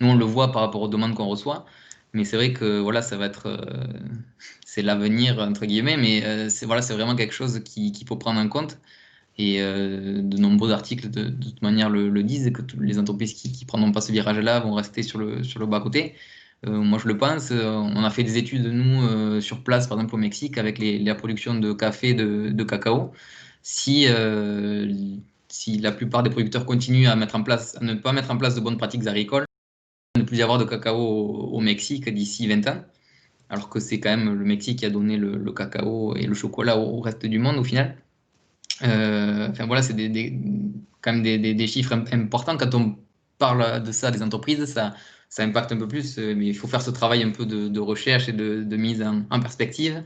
Nous, on le voit par rapport aux demandes qu'on reçoit, mais c'est vrai que voilà, ça va être, c'est l'avenir entre guillemets, mais c'est vraiment quelque chose qu'il faut prendre en compte. Et de nombreux articles de toute manière le disent, que les entreprises qui ne prendront pas ce virage-là vont rester sur le bas-côté. Moi, je le pense. On a fait des études, nous, sur place, par exemple au Mexique, avec la production de café, de cacao. Si la plupart des producteurs continuent à ne pas mettre en place de bonnes pratiques agricoles, il ne plus y avoir de cacao au Mexique d'ici 20 ans, alors que c'est quand même le Mexique qui a donné le cacao et le chocolat au reste du monde au final. Voilà, c'est quand même des chiffres importants. Quand on parle de ça des entreprises, ça impacte un peu plus, mais il faut faire ce travail un peu de recherche et de mise en perspective.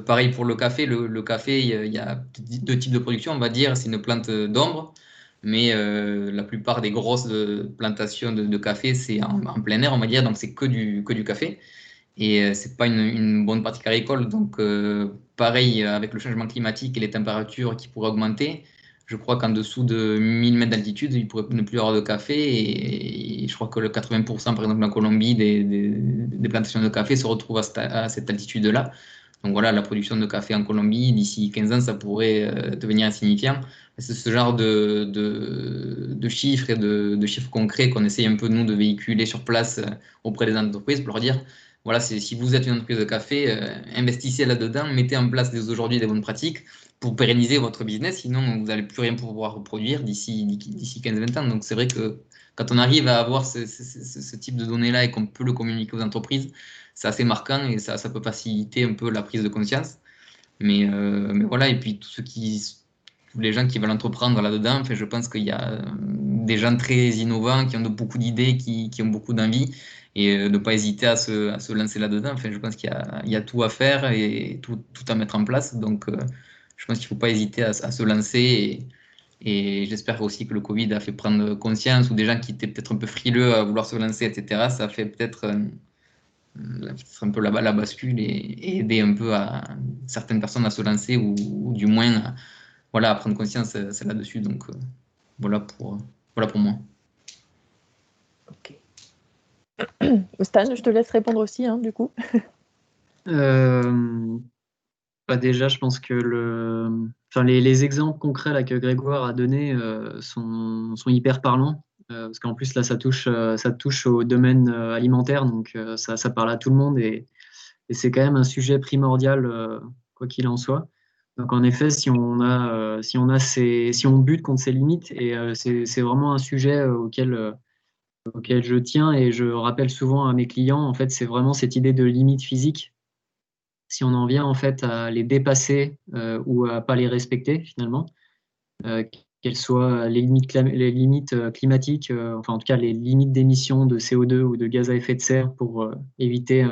Pareil pour le café. Le café, il y a deux types de production, on va dire. C'est une plante d'ombre, mais la plupart des grosses plantations de café, c'est en plein air, on va dire, donc c'est que du café. Et c'est pas une bonne pratique agricole. Donc, pareil, avec le changement climatique et les températures qui pourraient augmenter, je crois qu'en dessous de 1000 mètres d'altitude, il pourrait ne plus y avoir de café. Et je crois que le 80%, par exemple, en Colombie, des plantations de café se retrouvent à cette altitude-là. Donc voilà, la production de café en Colombie, d'ici 15 ans, ça pourrait devenir insignifiant. C'est ce genre de chiffres et de chiffres concrets qu'on essaye un peu, nous, de véhiculer sur place auprès des entreprises pour leur dire, voilà, si vous êtes une entreprise de café, investissez là-dedans, mettez en place dès aujourd'hui des bonnes pratiques pour pérenniser votre business, sinon vous n'allez plus rien pouvoir reproduire d'ici 15-20 ans. Donc c'est vrai que quand on arrive à avoir ce type de données-là et qu'on peut le communiquer aux entreprises, c'est assez marquant et ça peut faciliter un peu la prise de conscience. Mais voilà, et puis tous les gens qui veulent entreprendre là-dedans, je pense qu'il y a des gens très innovants qui ont beaucoup d'idées, qui ont beaucoup d'envie, et ne pas hésiter à se lancer là-dedans. Je pense qu'il y a tout à faire et tout à mettre en place. Donc, je pense qu'il ne faut pas hésiter à se lancer. Et j'espère aussi que le Covid a fait prendre conscience, ou des gens qui étaient peut-être un peu frileux à vouloir se lancer, etc. Ça fait peut-être un peu la bascule et aider un peu certaines personnes à se lancer ou du moins à prendre conscience là-dessus. Donc voilà pour Voilà pour moi. Ok. Stan, je te laisse répondre aussi, hein, du coup. Déjà, je pense que les exemples concrets là, que Grégoire a donnés sont hyper parlants. Parce qu'en plus, là, ça touche au domaine alimentaire, donc ça parle à tout le monde et c'est quand même un sujet primordial, quoi qu'il en soit. Donc, en effet, si on bute contre ses limites, et c'est vraiment un sujet auquel je tiens et je rappelle souvent à mes clients, en fait, c'est vraiment cette idée de limite physique. Si on en vient en fait à les dépasser ou à pas les respecter finalement, euh, qu'elles soient les limites climatiques, enfin en tout cas les limites d'émissions de CO2 ou de gaz à effet de serre pour éviter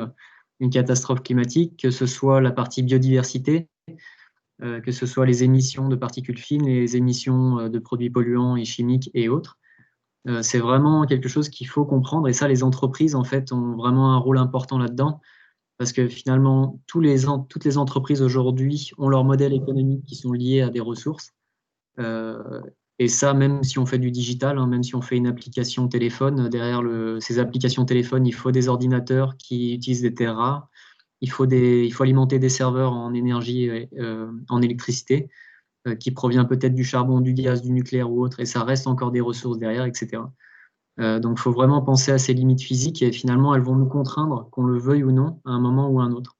une catastrophe climatique, que ce soit la partie biodiversité, que ce soit les émissions de particules fines, les émissions de produits polluants et chimiques et autres. C'est vraiment quelque chose qu'il faut comprendre et ça, les entreprises en fait ont vraiment un rôle important là-dedans parce que finalement, toutes les entreprises aujourd'hui ont leur modèle économique qui sont liés à des ressources. Euh, et ça, même si on fait du digital, hein, même si on fait une application téléphone, derrière ces applications téléphone, il faut des ordinateurs qui utilisent des terres rares. Il faut alimenter des serveurs en énergie, en électricité, qui provient peut-être du charbon, du gaz, du nucléaire ou autre, et ça reste encore des ressources derrière, etc. Donc, il faut vraiment penser à ces limites physiques et finalement, elles vont nous contraindre, qu'on le veuille ou non, à un moment ou à un autre.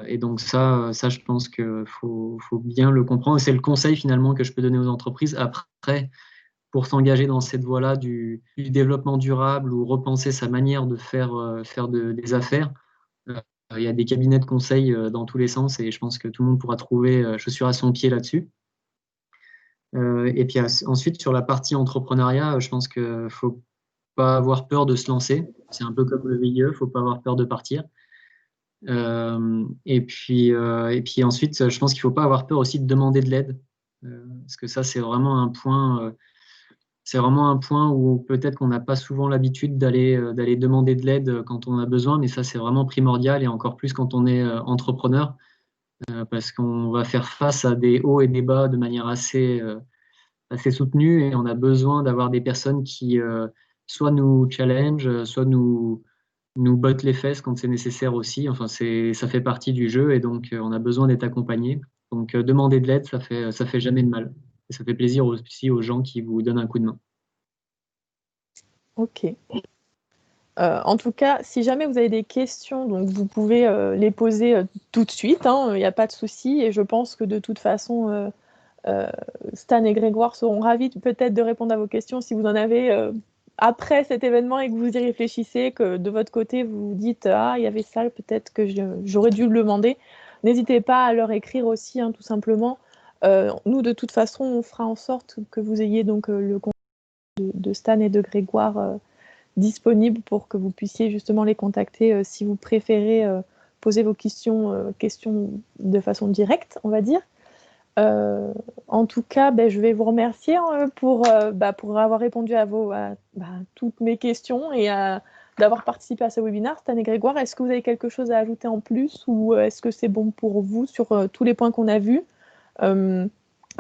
Et donc ça, je pense qu'il faut bien le comprendre. C'est le conseil finalement que je peux donner aux entreprises. Après, pour s'engager dans cette voie-là du développement durable ou repenser sa manière de faire des affaires, il y a des cabinets de conseil dans tous les sens et je pense que tout le monde pourra trouver chaussure à son pied là-dessus. Et puis ensuite, sur la partie entrepreneuriat, je pense qu'il ne faut pas avoir peur de se lancer. C'est un peu comme le VIE, il ne faut pas avoir peur de partir. Et puis ensuite, je pense qu'il ne faut pas avoir peur aussi de demander de l'aide. Parce que ça, c'est vraiment un point où peut-être qu'on n'a pas souvent l'habitude d'aller demander de l'aide quand on a besoin, mais ça, c'est vraiment primordial et encore plus quand on est entrepreneur, parce qu'on va faire face à des hauts et des bas de manière assez soutenue et on a besoin d'avoir des personnes qui soit nous challenge, soit nous bottent les fesses quand c'est nécessaire aussi. Enfin, ça fait partie du jeu et donc on a besoin d'être accompagné. Donc demander de l'aide, ça fait jamais de mal. Et ça fait plaisir aussi aux gens qui vous donnent un coup de main. Ok. En tout cas, si jamais vous avez des questions, donc vous pouvez les poser tout de suite, il n'y a pas de souci. Et je pense que de toute façon, Stan et Grégoire seront ravis peut-être de répondre à vos questions si vous en avez après cet événement et que vous y réfléchissez, que de votre côté vous vous dites ah il y avait ça, peut-être que j'aurais dû le demander. N'hésitez pas à leur écrire aussi, tout simplement. Nous de toute façon on fera en sorte que vous ayez donc le contact de Stan et de Grégoire disponible pour que vous puissiez justement les contacter si vous préférez poser vos questions de façon directe, on va dire. En tout cas, je vais vous remercier pour avoir répondu à toutes mes questions et d'avoir participé à ce webinaire. Stan et Grégoire, est-ce que vous avez quelque chose à ajouter en plus ou est-ce que c'est bon pour vous sur tous les points qu'on a vus?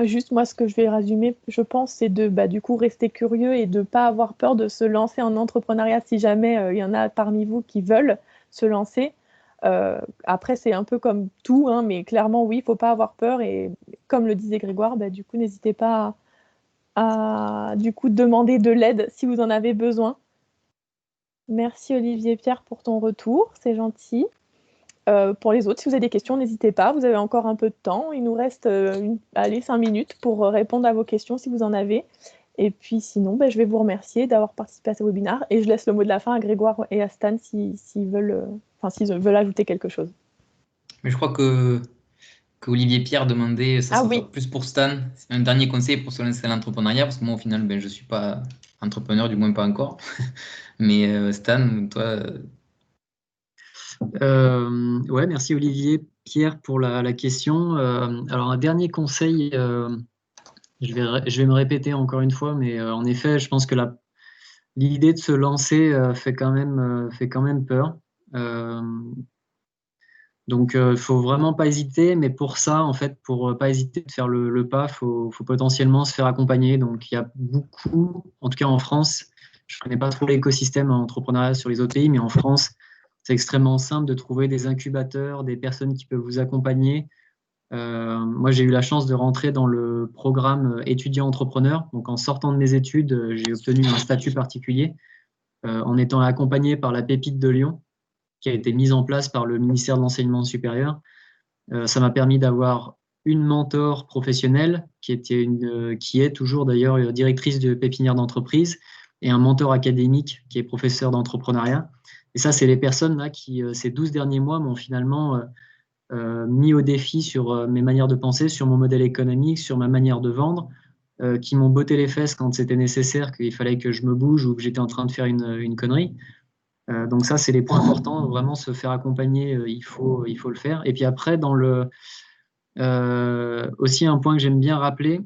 Juste moi, ce que je vais résumer, je pense, c'est de du coup rester curieux et de ne pas avoir peur de se lancer en entrepreneuriat si jamais il y en a parmi vous qui veulent se lancer. Après, c'est un peu comme tout, mais clairement, oui, il ne faut pas avoir peur. Et comme le disait Grégoire, du coup, n'hésitez pas à du coup, demander de l'aide si vous en avez besoin. Merci Olivier Pierre pour ton retour, c'est gentil. Pour les autres, si vous avez des questions, n'hésitez pas, vous avez encore un peu de temps. Il nous reste 5 minutes pour répondre à vos questions si vous en avez. Et puis sinon, je vais vous remercier d'avoir participé à ce webinaire et je laisse le mot de la fin à Grégoire et à Stan s'ils veulent ajouter quelque chose. Mais je crois que Olivier Pierre demandait, ça sera plus pour Stan, c'est un dernier conseil pour se lancer dans l'entrepreneuriat, parce que moi au final, je ne suis pas entrepreneur, du moins pas encore. Mais Stan, toi... Ouais, merci Olivier Pierre pour la question. Alors un dernier conseil, je vais me répéter encore une fois, mais en effet, je pense que l'idée de se lancer fait quand même peur. Donc, il ne faut vraiment pas hésiter. Mais pour ça, en fait, pour pas hésiter de faire le pas, il faut potentiellement se faire accompagner. Donc, il y a beaucoup, en tout cas en France, je ne connais pas trop l'écosystème entrepreneurial sur les autres pays, mais en France, c'est extrêmement simple de trouver des incubateurs, des personnes qui peuvent vous accompagner. Moi, j'ai eu la chance de rentrer dans le programme étudiant entrepreneur. Donc, en sortant de mes études, j'ai obtenu un statut particulier en étant accompagné par la Pépite de Lyon, qui a été mise en place par le ministère de l'Enseignement supérieur. Ça m'a permis d'avoir une mentor professionnelle qui est toujours d'ailleurs directrice de pépinière d'entreprise et un mentor académique qui est professeur d'entrepreneuriat. Et ça, c'est les personnes là qui, ces 12 derniers mois, m'ont finalement mis au défi sur mes manières de penser, sur mon modèle économique, sur ma manière de vendre, qui m'ont botté les fesses quand c'était nécessaire, qu'il fallait que je me bouge ou que j'étais en train de faire une connerie. Donc ça, c'est les points importants. Vraiment, se faire accompagner, il faut le faire. Et puis après, aussi un point que j'aime bien rappeler,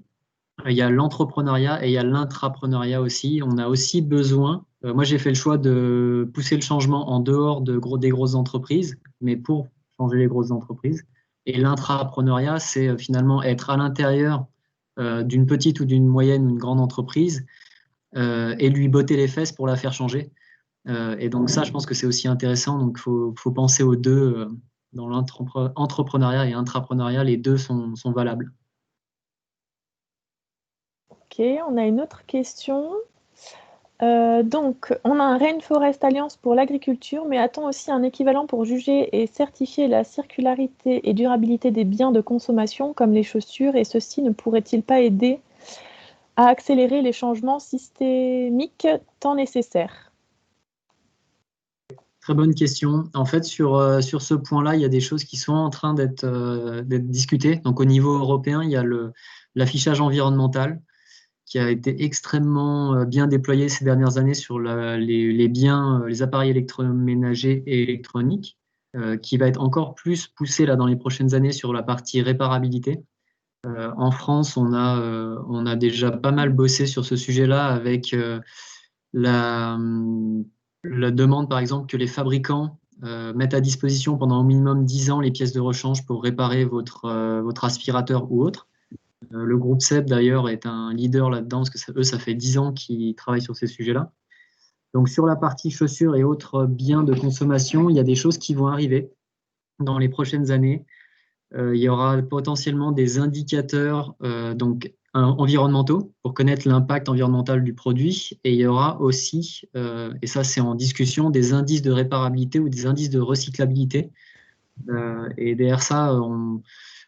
il y a l'entrepreneuriat et il y a l'intrapreneuriat aussi. On a aussi besoin, moi j'ai fait le choix de pousser le changement en dehors des grosses entreprises, mais pour changer les grosses entreprises. Et l'intrapreneuriat, c'est finalement être à l'intérieur d'une petite ou d'une moyenne ou une grande entreprise et lui botter les fesses pour la faire changer. Et donc ça, je pense que c'est aussi intéressant. Donc il faut penser aux deux. Dans l'entrepreneuriat et intrapreneuriat, les deux sont valables. Ok, on a une autre question. Donc, on a un Rainforest Alliance pour l'agriculture, mais a-t-on aussi un équivalent pour juger et certifier la circularité et durabilité des biens de consommation, comme les chaussures, et ceci ne pourrait-il pas aider à accélérer les changements systémiques tant nécessaires? Très bonne question. En fait, sur ce point-là, il y a des choses qui sont en train d'être discutées. Donc, au niveau européen, il y a l'affichage environnemental qui a été extrêmement bien déployé ces dernières années sur les biens, les appareils électroménagers et électroniques, qui va être encore plus poussé là, dans les prochaines années sur la partie réparabilité. En France, on a déjà pas mal bossé sur ce sujet-là avec la demande, par exemple, que les fabricants mettent à disposition pendant au minimum 10 ans les pièces de rechange pour réparer votre aspirateur ou autre. Le groupe SEB, d'ailleurs, est un leader là-dedans, parce que ça fait 10 ans qu'ils travaillent sur ces sujets-là. Donc, sur la partie chaussures et autres biens de consommation, il y a des choses qui vont arriver dans les prochaines années. Il y aura potentiellement des indicateurs environnementaux pour connaître l'impact environnemental du produit. Et il y aura aussi, et ça c'est en discussion, des indices de réparabilité ou des indices de recyclabilité. Et derrière ça,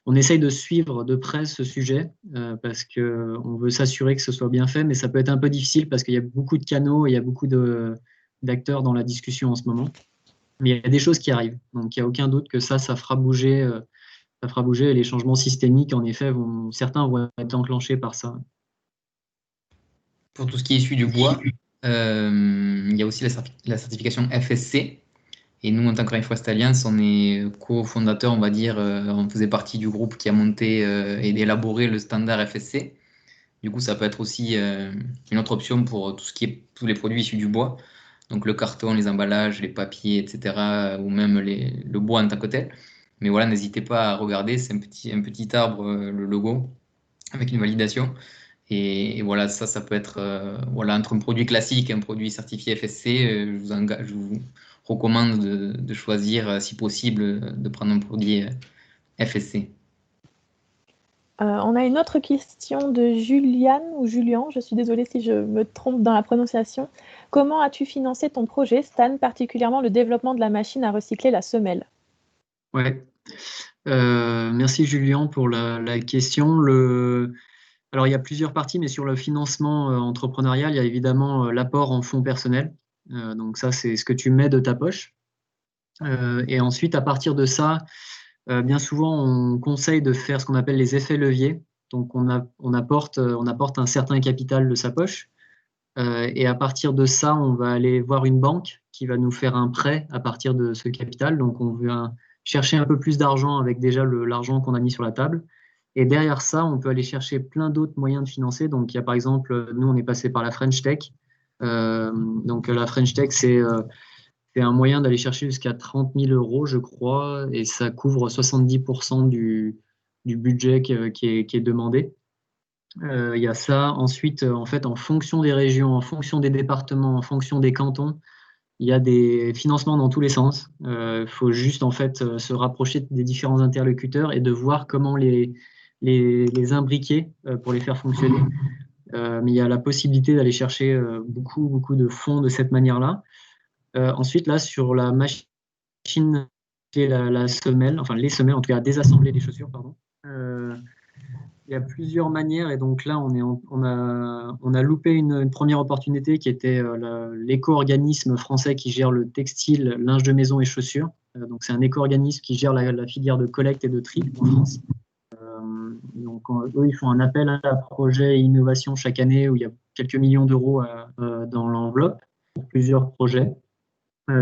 on essaye de suivre de près ce sujet parce qu'on veut s'assurer que ce soit bien fait, mais ça peut être un peu difficile parce qu'il y a beaucoup de canaux et il y a beaucoup d'acteurs dans la discussion en ce moment. Mais il y a des choses qui arrivent. Donc il n'y a aucun doute que ça fera bouger. Ça fera bouger les changements systémiques, en effet, certains vont être enclenchés par ça. Pour tout ce qui est issu du bois, il y a aussi la certification FSC. Et nous, en tant que Rainforest Alliance, on est cofondateur, on va dire, on faisait partie du groupe qui a monté et élaboré le standard FSC. Du coup, ça peut être aussi une autre option pour tous les produits issus du bois. Donc le carton, les emballages, les papiers, etc. Ou même le bois en tant que tel. Mais voilà, n'hésitez pas à regarder, c'est un petit arbre, le logo, avec une validation. Et voilà, ça peut être entre un produit classique et un produit certifié FSC. Je vous recommande de choisir, si possible, de prendre un produit FSC. On a une autre question de Juliane ou Julian, je suis désolée si je me trompe dans la prononciation. Comment as-tu financé ton projet, Stan, particulièrement le développement de la machine à recycler la semelle? Ouais. Merci Julien pour la question. Alors il y a plusieurs parties, mais sur le financement entrepreneurial, il y a évidemment l'apport en fonds personnels. Donc ça, c'est ce que tu mets de ta poche. Et ensuite, à partir de ça, bien souvent, on conseille de faire ce qu'on appelle les effets leviers. Donc on apporte un certain capital de sa poche. Et à partir de ça, on va aller voir une banque qui va nous faire un prêt à partir de ce capital. Donc on va chercher un peu plus d'argent avec déjà l'argent qu'on a mis sur la table. Et derrière ça, on peut aller chercher plein d'autres moyens de financer. Donc, il y a par exemple, nous, on est passé par la French Tech. Donc, la French Tech, c'est c'est un moyen d'aller chercher jusqu'à 30 000 euros, je crois, et ça couvre 70% du budget qui est demandé. Il y a ça. Ensuite, en fait, en fonction des régions, en fonction des départements, en fonction des cantons, il y a des financements dans tous les sens. Il faut juste en fait se rapprocher des différents interlocuteurs et de voir comment les imbriquer pour les faire fonctionner. Mais il y a la possibilité d'aller chercher beaucoup de fonds de cette manière-là. Ensuite, là, sur la machine et la semelle, enfin les semelles, en tout cas, désassembler les chaussures, pardon. Il y a plusieurs manières et donc là, on a loupé une première opportunité qui était l'éco-organisme français qui gère le textile, linge de maison et chaussures. Donc c'est un éco-organisme qui gère la filière de collecte et de tri en France. Donc eux, ils font un appel à projet et innovation chaque année où il y a quelques millions d'euros dans l'enveloppe pour plusieurs projets.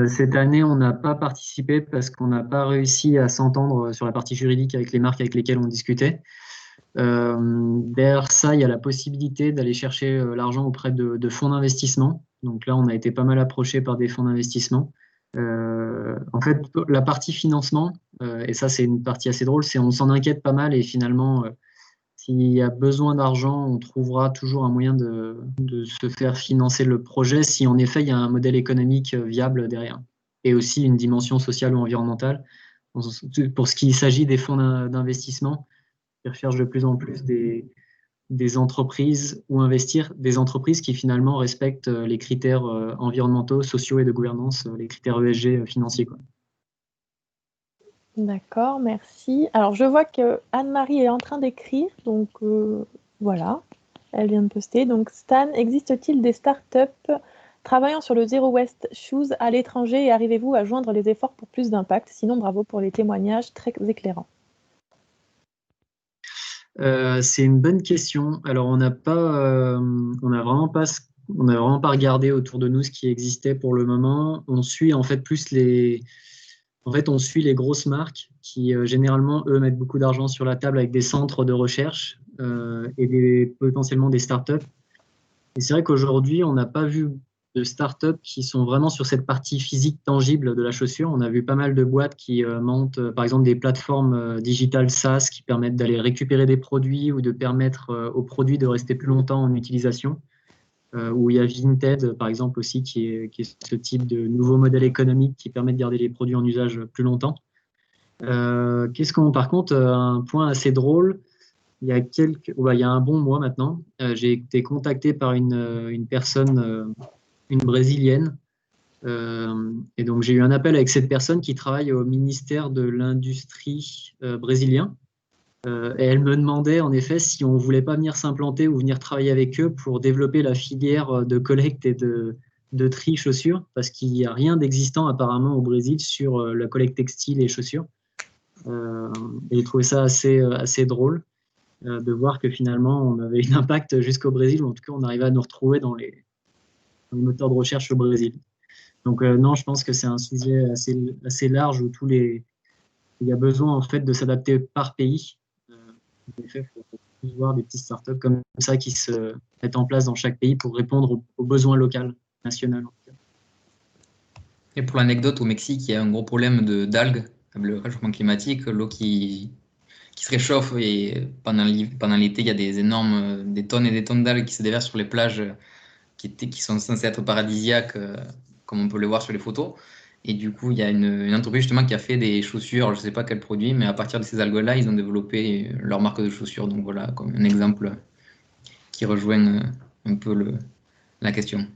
Cette année, on n'a pas participé parce qu'on n'a pas réussi à s'entendre sur la partie juridique avec les marques avec lesquelles on discutait. Derrière ça, il y a la possibilité d'aller chercher l'argent auprès de fonds d'investissement. Donc là, on a été pas mal approché par des fonds d'investissement. En fait, la partie financement, et ça c'est une partie assez drôle, c'est on s'en inquiète pas mal et finalement, s'il y a besoin d'argent, on trouvera toujours un moyen de se faire financer le projet si en effet il y a un modèle économique viable derrière. Et aussi une dimension sociale ou environnementale. Pour ce qui s'agit des fonds d'investissement, ils recherchent de plus en plus des entreprises où investir, des entreprises qui finalement respectent les critères environnementaux, sociaux et de gouvernance, les critères ESG financiers, quoi. D'accord, merci. Alors, je vois que Anne-Marie est en train d'écrire, donc voilà, elle vient de poster. Donc, Stan, existe-t-il des startups travaillant sur le Zero Waste Shoes à l'étranger et arrivez-vous à joindre les efforts pour plus d'impact? Sinon, bravo pour les témoignages très éclairants. C'est une bonne question. Alors, on n'a vraiment pas regardé autour de nous ce qui existait pour le moment. On suit en fait plus on suit les grosses marques qui généralement, eux, mettent beaucoup d'argent sur la table avec des centres de recherche et potentiellement des startups. Et c'est vrai qu'aujourd'hui, on n'a pas vu de startups qui sont vraiment sur cette partie physique tangible de la chaussure. On a vu pas mal de boîtes qui montent, par exemple, des plateformes digitales SaaS qui permettent d'aller récupérer des produits ou de permettre aux produits de rester plus longtemps en utilisation. Où il y a Vinted, par exemple, aussi, qui est ce type de nouveau modèle économique qui permet de garder les produits en usage plus longtemps. Par contre, un point assez drôle, il y a un bon mois maintenant, j'ai été contacté par une personne, une Brésilienne, et donc j'ai eu un appel avec cette personne qui travaille au ministère de l'Industrie brésilien. Et elle me demandait en effet si on ne voulait pas venir s'implanter ou venir travailler avec eux pour développer la filière de collecte et de tri chaussures, parce qu'il n'y a rien d'existant apparemment au Brésil sur la collecte textile et chaussures. Et j'ai trouvé ça assez drôle de voir que finalement on avait un impact jusqu'au Brésil, ou en tout cas on arrivait à nous retrouver dans les moteurs de recherche au Brésil. Donc non, je pense que c'est un sujet assez large où il y a besoin en fait de s'adapter par pays. En effet, il faut voir des petites startups comme ça qui se mettent en place dans chaque pays pour répondre aux besoins locaux, nationaux. Et pour l'anecdote, au Mexique, il y a un gros problème d'algues, le réchauffement climatique, l'eau qui se réchauffe et pendant l'été, il y a des tonnes et des tonnes d'algues qui se déversent sur les plages qui sont censées être paradisiaques, comme on peut le voir sur les photos. Et du coup, il y a une entreprise justement qui a fait des chaussures, je ne sais pas quel produit, mais à partir de ces algues-là, ils ont développé leur marque de chaussures. Donc voilà, comme un exemple qui rejoint un peu la question.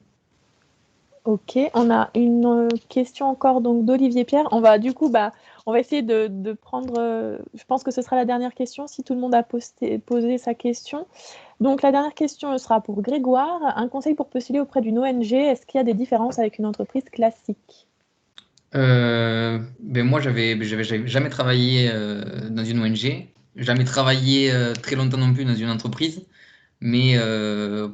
Ok, on a une question encore donc d'Olivier Pierre. On va essayer de prendre, je pense que ce sera la dernière question si tout le monde a posé sa question. Donc la dernière question sera pour Grégoire. Un conseil pour postuler auprès d'une ONG, est-ce qu'il y a des différences avec une entreprise classique? Moi, j'avais jamais travaillé dans une ONG, jamais travaillé très longtemps non plus dans une entreprise, mais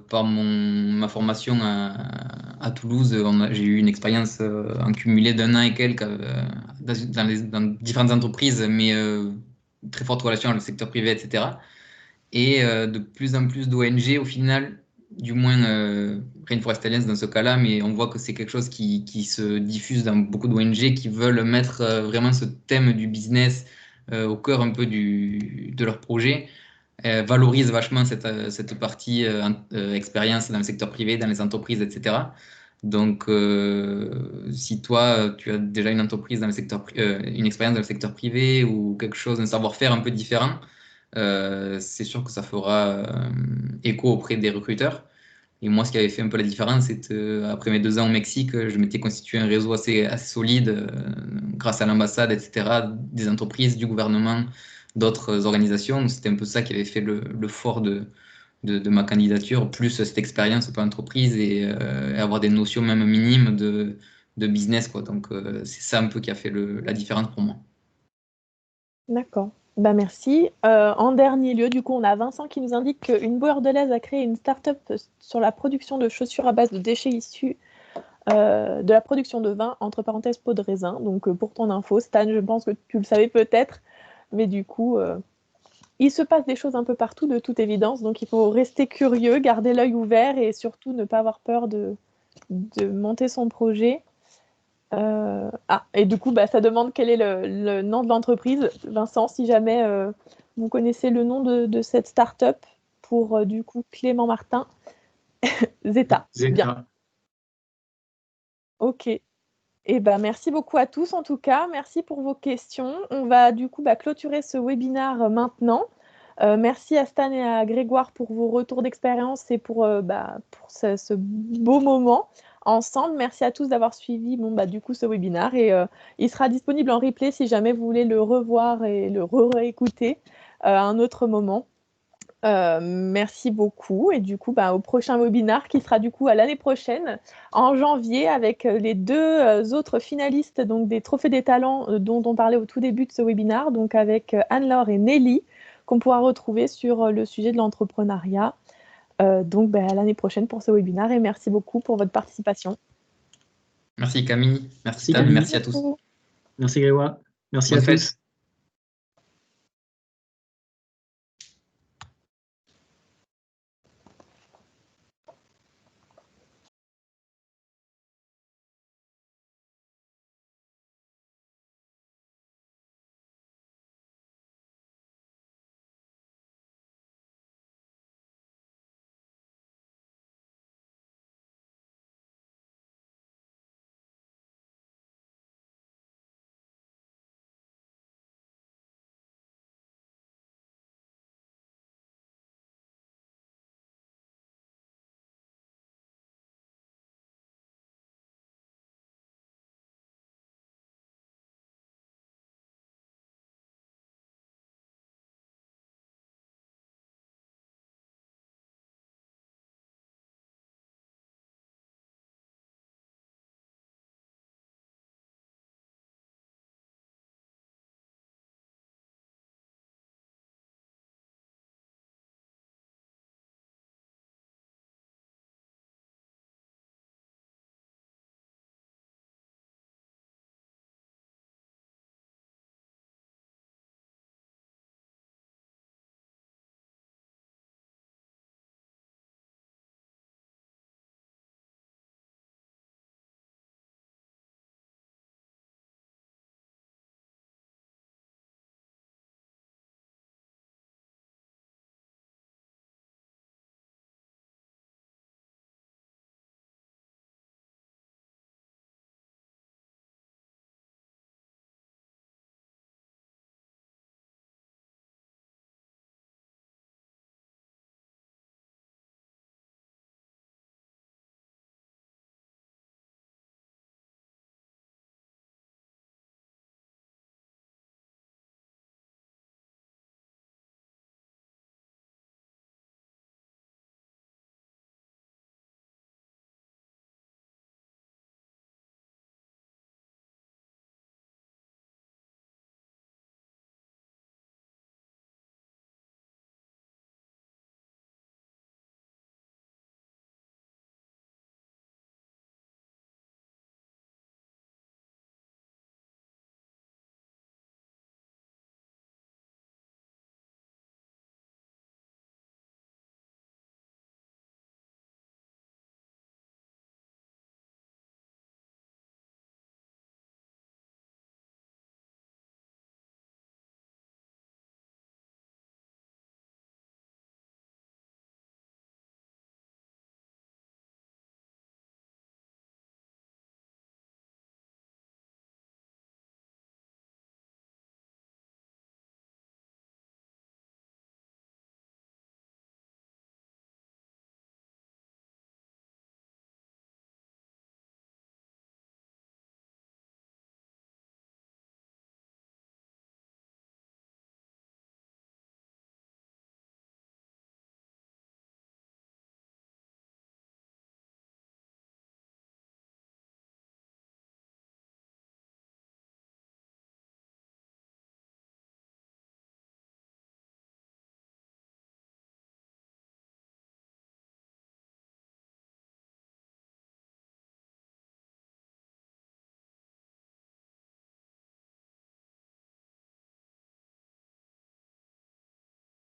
par ma formation à Toulouse, j'ai eu une expérience en cumulé d'un an et quelques dans différentes entreprises, mais très forte relation avec le secteur privé, etc. Et de plus en plus d'ONG, au final, du moins Rainforest Alliance dans ce cas-là, mais on voit que c'est quelque chose qui se diffuse dans beaucoup d'ONG qui veulent mettre vraiment ce thème du business au cœur un peu de leur projet, valorise vachement cette partie expérience dans le secteur privé, dans les entreprises, etc. Donc, si toi, tu as déjà une entreprise dans le secteur, une expérience dans le secteur privé ou quelque chose, un savoir-faire un peu différent, c'est sûr que ça fera écho auprès des recruteurs. Et moi, ce qui avait fait un peu la différence, c'est que après mes 2 ans au Mexique, je m'étais constitué un réseau assez solide grâce à l'ambassade, etc., des entreprises, du gouvernement, d'autres organisations. Donc, c'était un peu ça qui avait fait le fort de ma candidature, plus cette expérience par entreprise et avoir des notions même minimes de business, quoi. Donc, c'est ça un peu qui a fait la différence pour moi. D'accord. Bah, merci. En dernier lieu, du coup, on a Vincent qui nous indique qu'une bordelaise a créé une start-up sur la production de chaussures à base de déchets issus de la production de vin, entre parenthèses peau de raisin. Donc, pour ton info, Stan, je pense que tu le savais peut-être, mais du coup, il se passe des choses un peu partout, de toute évidence. Donc, il faut rester curieux, garder l'œil ouvert et surtout ne pas avoir peur de monter son projet. Et du coup, ça demande quel est le nom de l'entreprise. Vincent, si jamais vous connaissez le nom de cette start-up pour du coup Clément Martin. Zeta. Bien. Ok. Merci beaucoup à tous en tout cas. Merci pour vos questions. On va du coup clôturer ce webinaire maintenant. Merci à Stan et à Grégoire pour vos retours d'expérience et pour ce beau moment ensemble. Merci à tous d'avoir suivi du coup ce webinaire et il sera disponible en replay si jamais vous voulez le revoir et le réécouter à un autre moment. Merci beaucoup et du coup au prochain webinaire qui sera du coup à l'année prochaine en janvier avec les 2 autres finalistes donc des Trophées des Talents dont on parlait au tout début de ce webinaire, donc avec Anne-Laure et Nelly qu'on pourra retrouver sur le sujet de l'entrepreneuriat. Donc à l'année prochaine pour ce webinaire et merci beaucoup pour votre participation. Merci Camille, merci Stan, merci à tous. Merci Grégoire, merci à tous.